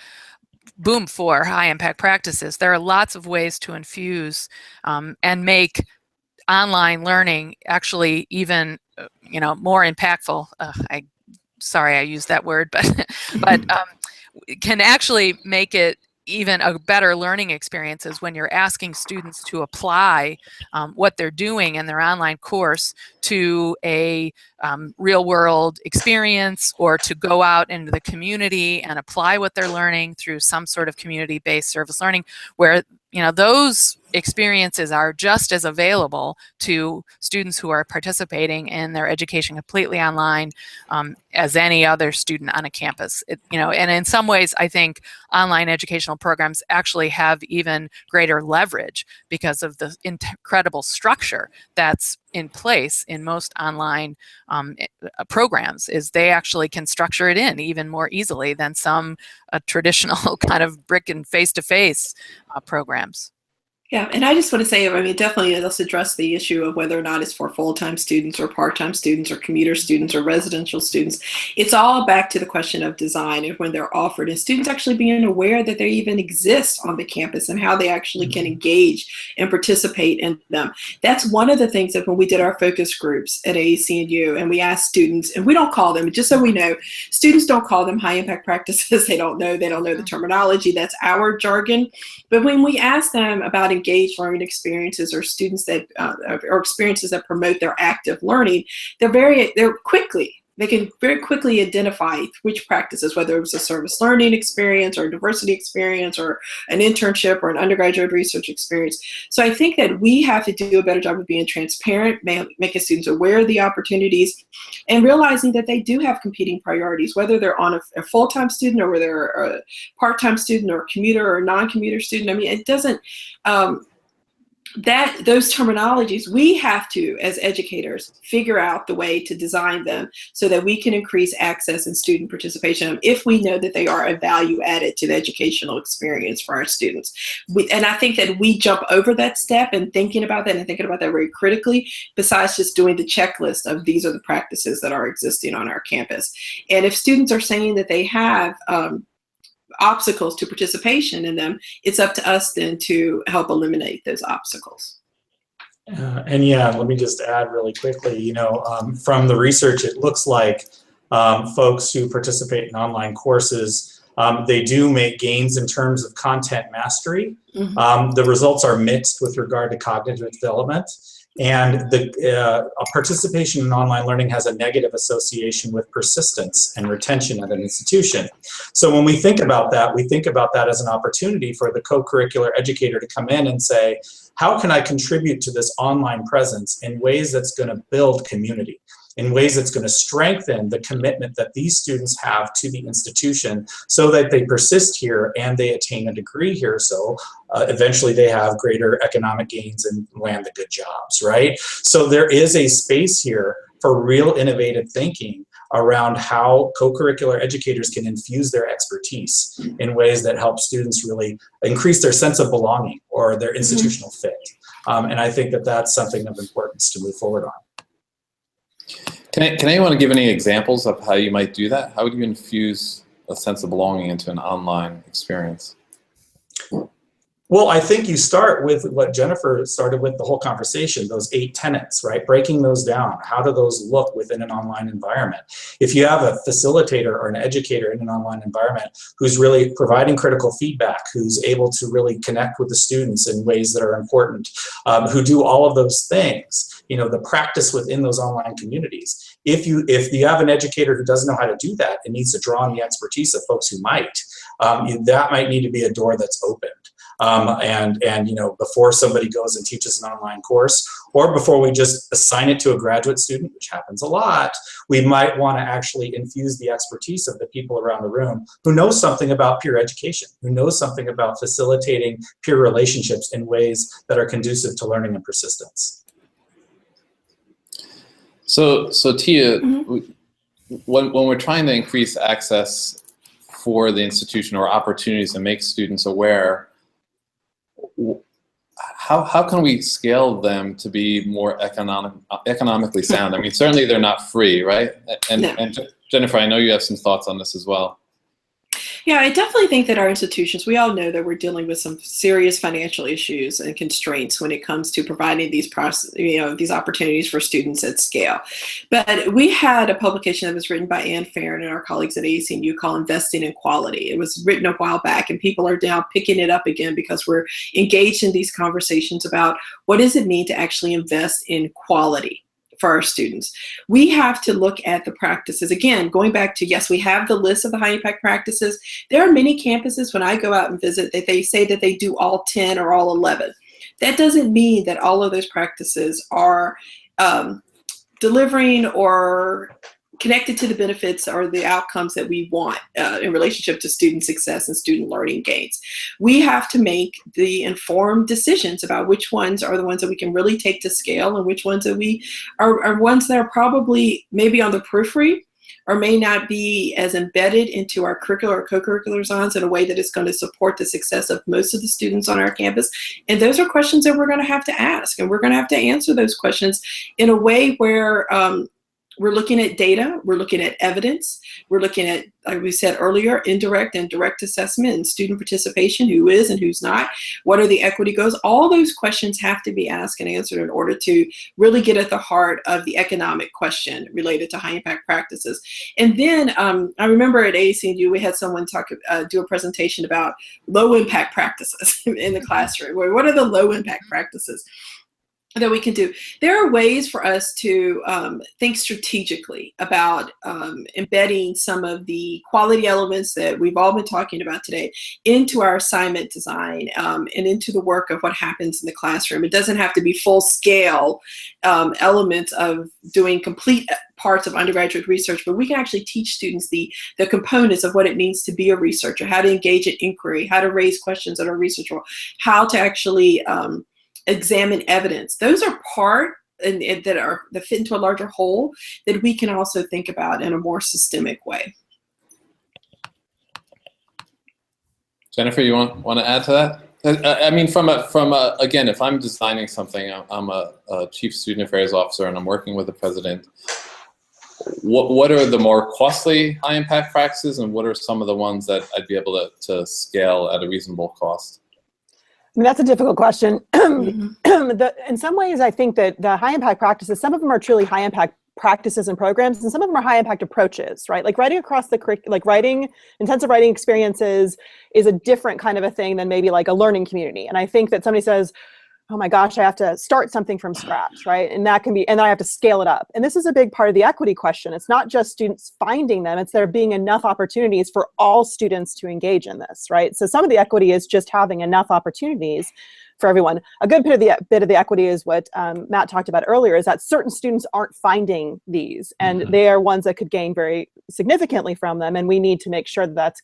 for high-impact practices. There are lots of ways to infuse and make online learning actually even, more impactful. Sorry I used that word, but can actually make it even a better learning experiences when you're asking students to apply what they're doing in their online course to a real world experience, or to go out into the community and apply what they're learning through some sort of community-based service learning, where those experiences are just as available to students who are participating in their education completely online as any other student on a campus. And in some ways, I think online educational programs actually have even greater leverage because of the incredible structure that's in place in most online programs. Is they actually can structure it in even more easily than some traditional kind of brick and face-to-face programs. Yeah, and I just want to say, I mean, definitely let's address the issue of whether or not it's for full-time students or part-time students or commuter students or residential students. It's all back to the question of design and when they're offered, and students actually being aware that they even exist on the campus and how they actually can engage and participate in them. That's one of the things that when we did our focus groups at acc&u, and we asked students, and we don't call them, just so we know, students don't call them high-impact practices. They don't know the terminology. That's our jargon. But when we ask them about engaged learning experiences or students that or experiences that promote their active learning, they're quickly they can very quickly identify which practices, whether it was a service learning experience or a diversity experience or an internship or an undergraduate research experience. So I think that we have to do a better job of being transparent, making students aware of the opportunities, and realizing that they do have competing priorities, whether they're on a full-time student or whether they're a part-time student or a commuter or a non-commuter student. I mean, it doesn't, those terminologies, we have to, as educators, figure out the way to design them so that we can increase access and student participation if we know that they are a value added to the educational experience for our students. And I think that we jump over that step and thinking about that very critically, besides just doing the checklist of these are the practices that are existing on our campus. And if students are saying that they have obstacles to participation in them, it's up to us then to help eliminate those obstacles. And yeah, let me just add really quickly, you know, from the research, it looks like folks who participate in online courses, they do make gains in terms of content mastery. Mm-hmm. The results are mixed with regard to cognitive development. And the participation in online learning has a negative association with persistence and retention at an institution. So when we think about that as an opportunity for the co-curricular educator to come in and say, how can I contribute to this online presence in ways that's going to build community, in ways that's going to strengthen the commitment that these students have to the institution so that they persist here and they attain a degree here, so eventually they have greater economic gains and land the good jobs, right? So there is a space here for real innovative thinking around how co-curricular educators can infuse their expertise in ways that help students really increase their sense of belonging or their institutional fit. And I think that that's something of importance to move forward on. Can anyone give any examples of how you might do that? How would you infuse a sense of belonging into an online experience? Well, I think you start with what Jennifer started with the whole conversation, those 8 tenets, right? Breaking those down. How do those look within an online environment? If you have a facilitator or an educator in an online environment who's really providing critical feedback, who's able to really connect with the students in ways that are important, who do all of those things, you know, the practice within those online communities. If you have an educator who doesn't know how to do that and needs to draw on the expertise of folks who might, that might need to be a door that's opened. And you know, before somebody goes and teaches an online course, or before we just assign it to a graduate student, which happens a lot, we might want to actually infuse the expertise of the people around the room who know something about peer education, who know something about facilitating peer relationships in ways that are conducive to learning and persistence. So Tia, when we're trying to increase access for the institution or opportunities to make students aware, how can we scale them to be more economically sound? I mean, certainly they're not free, right? And Jennifer, I know you have some thoughts on this as well. Yeah, I definitely think that our institutions, we all know that we're dealing with some serious financial issues and constraints when it comes to providing these these opportunities for students at scale. But we had a publication that was written by Ann Farron and our colleagues at acc&u called Investing in Quality. It was written a while back, and people are now picking it up again because we're engaged in these conversations about what does it mean to actually invest in quality for our students. We have to look at the practices. Again, going back to, yes, we have the list of the high impact practices. There are many campuses when I go out and visit that they say that they do all 10 or all 11. That doesn't mean that all of those practices are delivering or connected to the benefits or the outcomes that we want in relationship to student success and student learning gains. We have to make the informed decisions about which ones are the ones that we can really take to scale and which ones that we are ones that are probably maybe on the periphery or may not be as embedded into our curricular or co-curricular designs in a way that is going to support the success of most of the students on our campus. And those are questions that we're going to have to ask, and we're going to have to answer those questions in a way where we're looking at data, we're looking at evidence, we're looking at, like we said earlier, indirect and direct assessment and student participation, who is and who's not, what are the equity goals. All those questions have to be asked and answered in order to really get at the heart of the economic question related to high impact practices. And then I remember at acc&u we had someone do a presentation about low impact practices in the classroom. What are the low impact practices? that we can do. There are ways for us to think strategically about embedding some of the quality elements that we've all been talking about today into our assignment design and into the work of what happens in the classroom. It doesn't have to be full-scale elements of doing complete parts of undergraduate research, but we can actually teach students the components of what it means to be a researcher, how to engage in inquiry, how to raise questions at our research role, how to actually examine evidence. Those are part that fit into a larger whole that we can also think about in a more systemic way. Jennifer, you want to add to that? I mean, again, if I'm designing something, I'm a chief student affairs officer and I'm working with the president. What are the more costly high impact practices, and what are some of the ones that I'd be able to scale at a reasonable cost? I mean, that's a difficult question. Mm-hmm. In some ways, I think that the high impact practices, some of them are truly high impact practices and programs, and some of them are high impact approaches, right? Like writing across the curriculum, like writing, intensive writing experiences is a different kind of a thing than maybe like a learning community. And I think that somebody says, oh my gosh, I have to start something from scratch, right? And that can be, and I have to scale it up. And this is a big part of the equity question. It's not just students finding them, it's there being enough opportunities for all students to engage in this, right? So some of the equity is just having enough opportunities for everyone. A good bit of the equity is what Matt talked about earlier, is that certain students aren't finding these, and they are ones that could gain very significantly from them, and we need to make sure that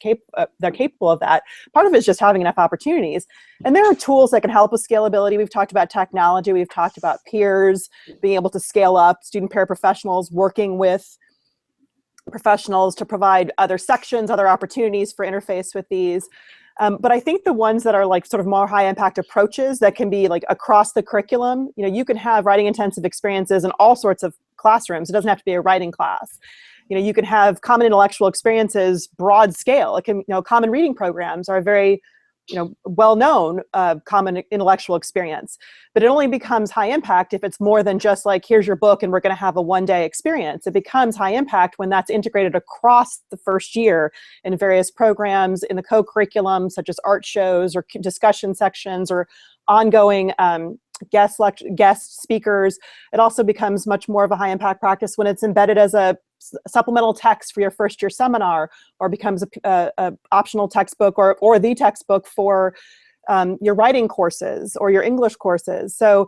they're capable of that. Part of it is just having enough opportunities. And there are tools that can help with scalability. We've talked about technology, we've talked about peers, being able to scale up, student paraprofessionals working with professionals to provide other sections, other opportunities for interface with these. But I think the ones that are like sort of more high impact approaches that can be like across the curriculum, you know, you can have writing intensive experiences in all sorts of classrooms. It doesn't have to be a writing class. You know, you can have common intellectual experiences, broad scale. It can, you know, common reading programs are very, you know, well-known common intellectual experience, but it only becomes high impact if it's more than just like, here's your book and we're going to have a one-day experience. It becomes high impact when that's integrated across the first year in various programs in the co-curriculum, such as art shows or discussion sections or ongoing guest speakers. It also becomes much more of a high impact practice when it's embedded as a supplemental text for your first year seminar, or becomes a optional textbook or the textbook for your writing courses or your English courses. So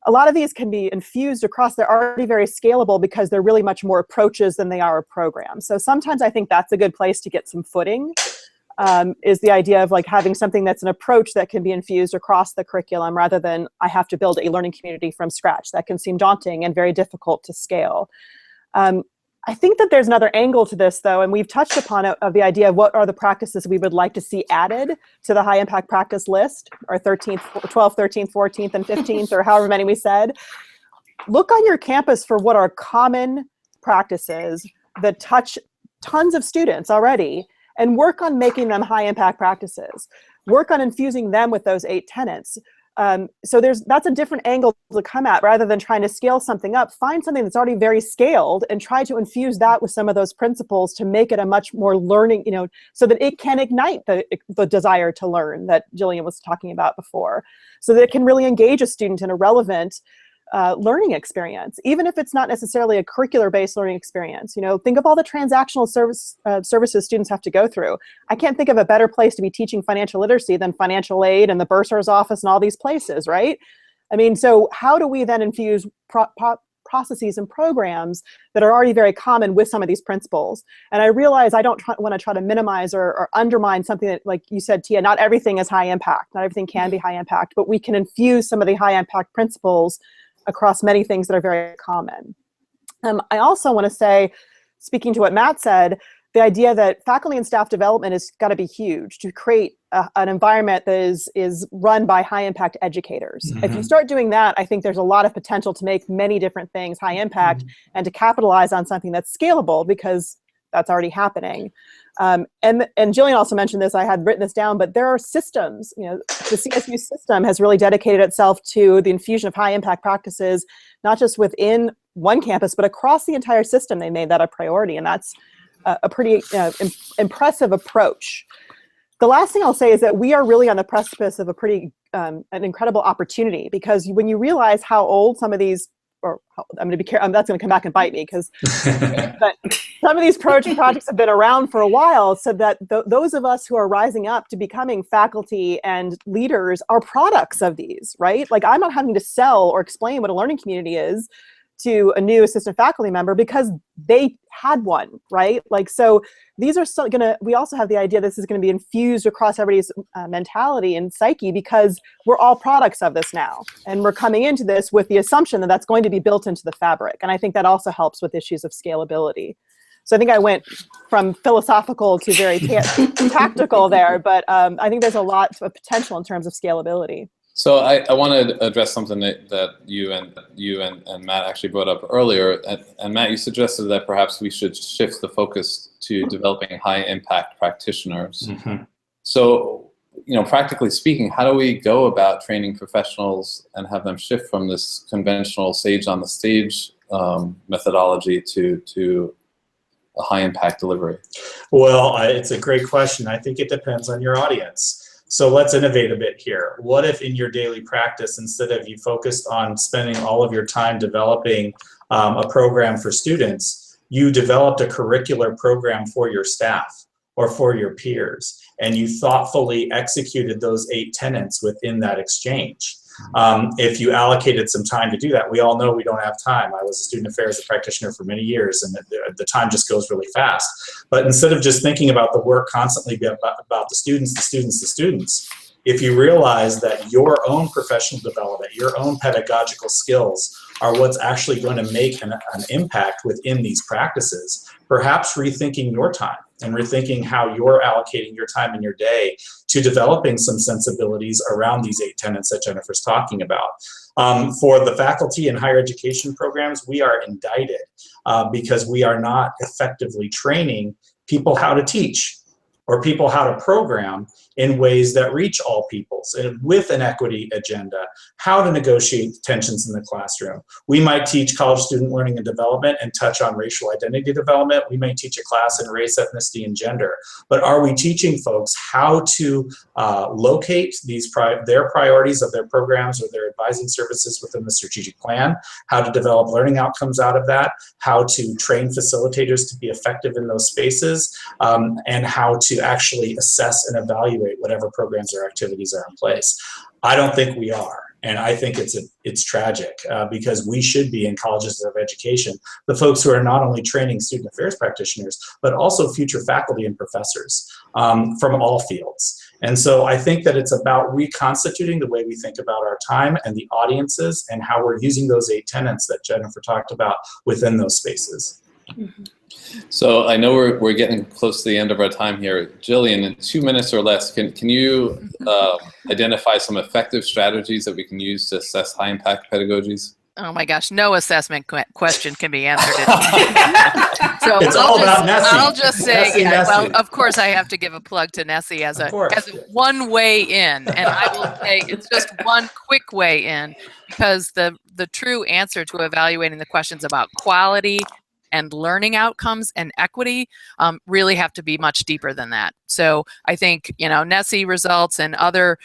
a lot of these can be infused across. They're already very scalable because they're really much more approaches than they are a program. So sometimes I think that's a good place to get some footing, is the idea of like having something that's an approach that can be infused across the curriculum rather than I have to build a learning community from scratch. That can seem daunting and very difficult to scale. I think that there's another angle to this, though, and we've touched upon it, of the idea of what are the practices we would like to see added to the high impact practice list, our 13th, 12th, 13th, 14th, and 15th, or however many we said. Look on your campus for what are common practices that touch tons of students already, and work on making them high impact practices. Work on infusing them with those 8 tenets. So that's a different angle to come at rather than trying to scale something up. Find something that's already very scaled and try to infuse that with some of those principles to make it a much more learning, you know, so that it can ignite the desire to learn that Jillian was talking about before, so that it can really engage a student in a relevant learning experience, even if it's not necessarily a curricular-based learning experience. You know, think of all the transactional services students have to go through. I can't think of a better place to be teaching financial literacy than financial aid and the bursar's office and all these places, right? I mean, so how do we then infuse processes and programs that are already very common with some of these principles? And I realize I don't want to try to minimize or undermine something that, like you said, Tia, not everything is high impact. Not everything can be high impact, but we can infuse some of the high impact principles across many things that are very common. I also want to say, speaking to what Matt said, the idea that faculty and staff development has got to be huge to create an environment that is run by high impact educators. If you start doing that, I think there's a lot of potential to make many different things high impact and to capitalize on something that's scalable, because that's already happening. And Jillian also mentioned this, I had written this down, but there are systems, you know, the CSU system has really dedicated itself to the infusion of high impact practices, not just within one campus, but across the entire system. They made that a priority, and that's a pretty impressive approach. The last thing I'll say is that we are really on the precipice of a pretty an incredible opportunity, because when you realize how old some of these, I'm going to be careful, that's going to come back and bite me, because but some of these projects have been around for a while, so that those of us who are rising up to becoming faculty and leaders are products of these, right? Like, I'm not having to sell or explain what a learning community is to a new assistant faculty member because they had one, right? Like, so these are still gonna, we also have the idea this is gonna be infused across everybody's mentality and psyche, because we're all products of this now. And we're coming into this with the assumption that that's going to be built into the fabric. And I think that also helps with issues of scalability. So I think I went from philosophical to very tactical there, but I think there's a lot of potential in terms of scalability. So I want to address something that you and Matt actually brought up earlier. And Matt, you suggested that perhaps we should shift the focus to developing high impact practitioners. Mm-hmm. So, practically speaking, how do we go about training professionals and have them shift from this conventional sage on the stage methodology to a high impact delivery? Well, it's a great question. I think it depends on your audience. So let's innovate a bit here. What if in your daily practice, instead of you focused on spending all of your time developing a program for students, you developed a curricular program for your staff or for your peers, and you thoughtfully executed those 8 tenets within that exchange? If you allocated some time to do that, we all know we don't have time. I was a student affairs practitioner for many years, and the time just goes really fast. But instead of just thinking about the work constantly about the students, if you realize that your own professional development, your own pedagogical skills are what's actually going to make an impact within these practices, perhaps rethinking your time and rethinking how you're allocating your time in your day to developing some sensibilities around these 8 tenets that Jennifer's talking about. For the faculty and higher education programs, we are indicted because we are not effectively training people how to teach or people how to program in ways that reach all peoples and with an equity agenda, how to negotiate tensions in the classroom. We might teach college student learning and development and touch on racial identity development. We may teach a class in race, ethnicity, and gender. But are we teaching folks how to locate their priorities of their programs or their advising services within the strategic plan, how to develop learning outcomes out of that, how to train facilitators to be effective in those spaces, and how to actually assess and evaluate whatever programs or activities are in place? I don't think we are, and I think it's tragic because we should be in colleges of education the folks who are not only training student affairs practitioners but also future faculty and professors from all fields. And so I think that it's about reconstituting the way we think about our time and the audiences and how we're using those 8 tenets that Jennifer talked about within those spaces. Mm-hmm. So I know we're getting close to the end of our time here. Jillian, in 2 minutes or less, can you identify some effective strategies that we can use to assess high impact pedagogies? Oh my gosh, no assessment question can be answered. So it's all about Nessie. I'll just say, Nessie. well, of course I have to give a plug to Nessie as a one way in, and I will say it's just one quick way in, because the true answer to evaluating the questions about quality and learning outcomes and equity really have to be much deeper than that. So I think, Nessie results and other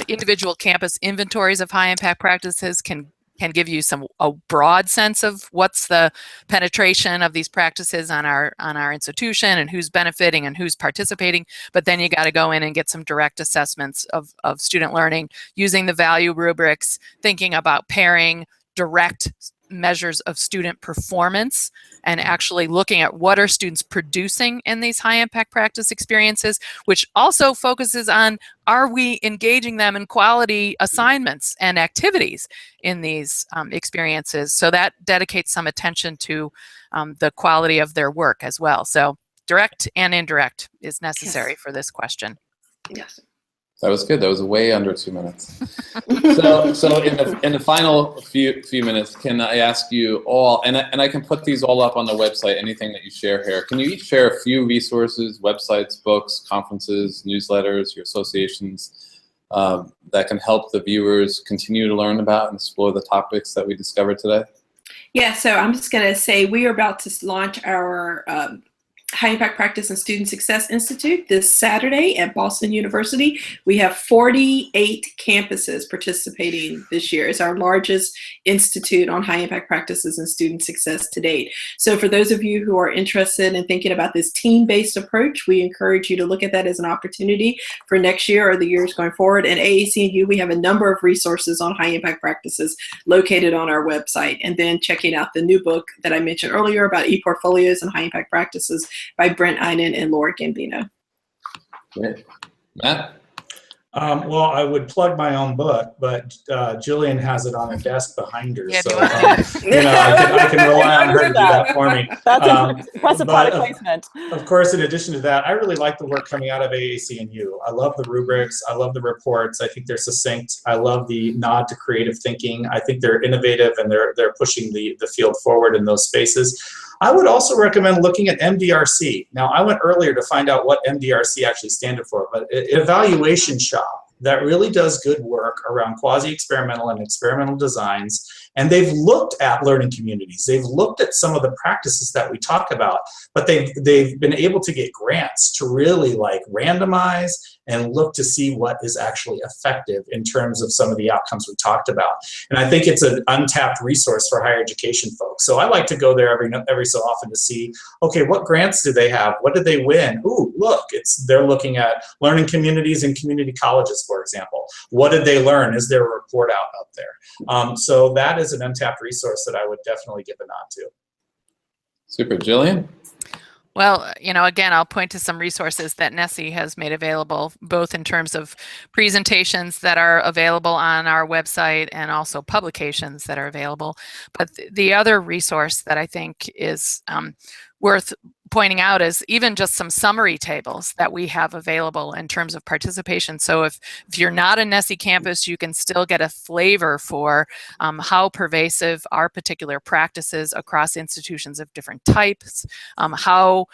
individual campus inventories of high impact practices can give you a broad sense of what's the penetration of these practices on our institution and who's benefiting and who's participating. But then you got to go in and get some direct assessments of student learning using the value rubrics, thinking about pairing direct measures of student performance and actually looking at what are students producing in these high impact practice experiences, which also focuses on, are we engaging them in quality assignments and activities in these experiences? So that dedicates some attention to the quality of their work as well. So direct and indirect is necessary for this question. Yes. That was good. That was way under 2 minutes. So in the final few minutes, can I ask you all, and I can put these all up on the website, anything that you share here. Can you each share a few resources, websites, books, conferences, newsletters, your associations that can help the viewers continue to learn about and explore the topics that we discovered today? Yeah, so I'm just going to say we are about to launch our HighImpact Practice and Student Success Institute this Saturday at Boston University. We have 48 campuses participating this year. It's our largest institute on high-impact practices and student success to date. So for those of you who are interested in thinking about this team-based approach, we encourage you to look at that as an opportunity for next year or the years going forward. And AAC&U, we have a number of resources on high-impact practices located on our website. And then checking out the new book that I mentioned earlier about e-portfolios and high-impact practices by Brent Einen and Laura Gambino. Great. Matt? Well, I would plug my own book, but Jillian has it on her desk behind her, Yeah, so I can rely on her to do that for me. That's impressive product placement. Of course, in addition to that, I really like the work coming out of AAC&U. I love the rubrics. I love the reports. I think they're succinct. I love the nod to creative thinking. I think they're innovative and they're pushing the field forward in those spaces. I would also recommend looking at MDRC. Now, I went earlier to find out what MDRC actually stands for, but Evaluation Shop that really does good work around quasi-experimental and experimental designs. And they've looked at learning communities. They've looked at some of the practices that we talk about, but they've been able to get grants to really like randomize and look to see what is actually effective in terms of some of the outcomes we talked about. And I think it's an untapped resource for higher education folks. So I like to go there every so often to see, okay, what grants do they have? What did they win? Ooh, look, they're looking at learning communities and community colleges, for example. What did they learn? Is there a report out there? So that is an untapped resource that I would definitely give a nod to. Super. Jillian? Well, again, I'll point to some resources that NESE has made available, both in terms of presentations that are available on our website and also publications that are available. But the other resource that I think is worth pointing out is even just some summary tables that we have available in terms of participation. So if you're not a NESE campus, you can still get a flavor for how pervasive our particular practices across institutions of different types, how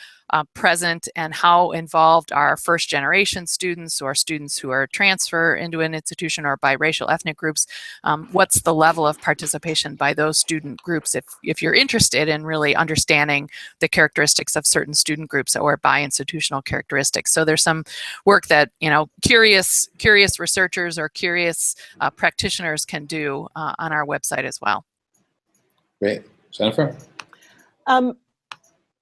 present and how involved are first generation students or students who are transfer into an institution or biracial ethnic groups. What's the level of participation by those student groups if you're interested in really understanding the characteristics of certain student groups or by institutional characteristics. So there's some work that curious researchers or curious practitioners can do on our website as well. Great. Jennifer?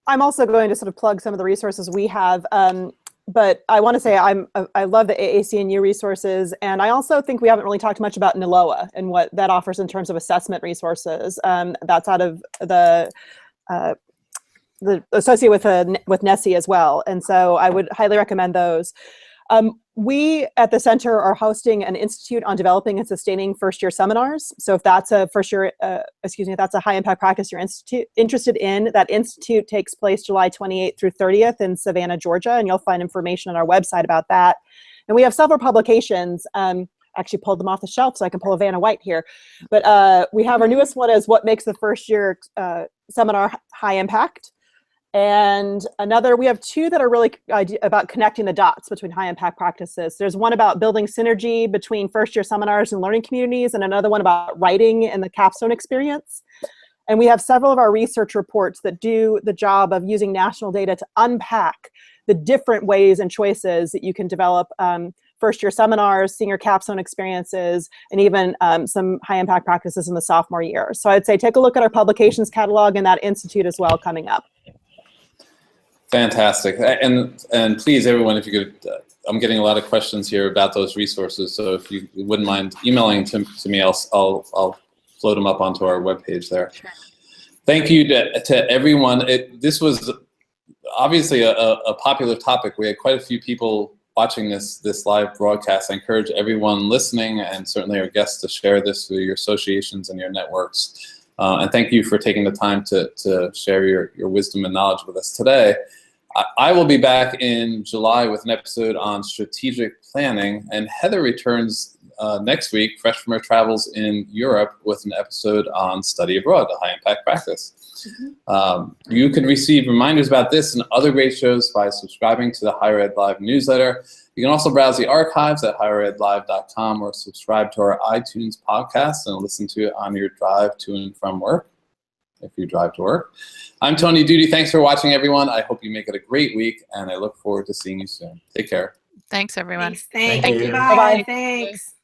I'm also going to sort of plug some of the resources we have, but I want to say I love the AAC&U resources, and I also think we haven't really talked much about NILOA and what that offers in terms of assessment resources. That's out of the associated with NESE as well, and so I would highly recommend those. We at the center are hosting an institute on developing and sustaining first-year seminars. So if that's a that's a high-impact practice you're interested in, that institute takes place July 28th through 30th in Savannah, Georgia, and you'll find information on our website about that. And we have several publications. Actually pulled them off the shelf so I can pull a Vanna White here. But we have our newest one is What Makes the First-Year Seminar High Impact. And we have two that are really about connecting the dots between high impact practices. There's one about building synergy between first year seminars and learning communities, and another one about writing and the capstone experience. And we have several of our research reports that do the job of using national data to unpack the different ways and choices that you can develop first year seminars, senior capstone experiences, and even some high impact practices in the sophomore year. So I'd say take a look at our publications catalog and that institute as well coming up. Fantastic. And please, everyone, if you could, I'm getting a lot of questions here about those resources. So if you wouldn't mind emailing to me, I'll float them up onto our webpage there. Sure. Thank you to everyone. This was obviously a popular topic. We had quite a few people watching this live broadcast. I encourage everyone listening and certainly our guests to share this with your associations and your networks. And thank you for taking the time to share your wisdom and knowledge with us today. I will be back in July with an episode on strategic planning, and Heather returns next week, fresh from her travels in Europe, with an episode on study abroad, the high impact practice. Mm-hmm. You can receive reminders about this and other great shows by subscribing to the Higher Ed Live newsletter. You can also browse the archives at higheredlive.com or subscribe to our iTunes podcast and listen to it on your drive to and from work. if you drive to work. I'm Tony Duty. Thanks for watching, everyone. I hope you make it a great week, and I look forward to seeing you soon. Take care. Thanks, everyone. Thanks. Thank you. Bye. Bye-bye. Thanks.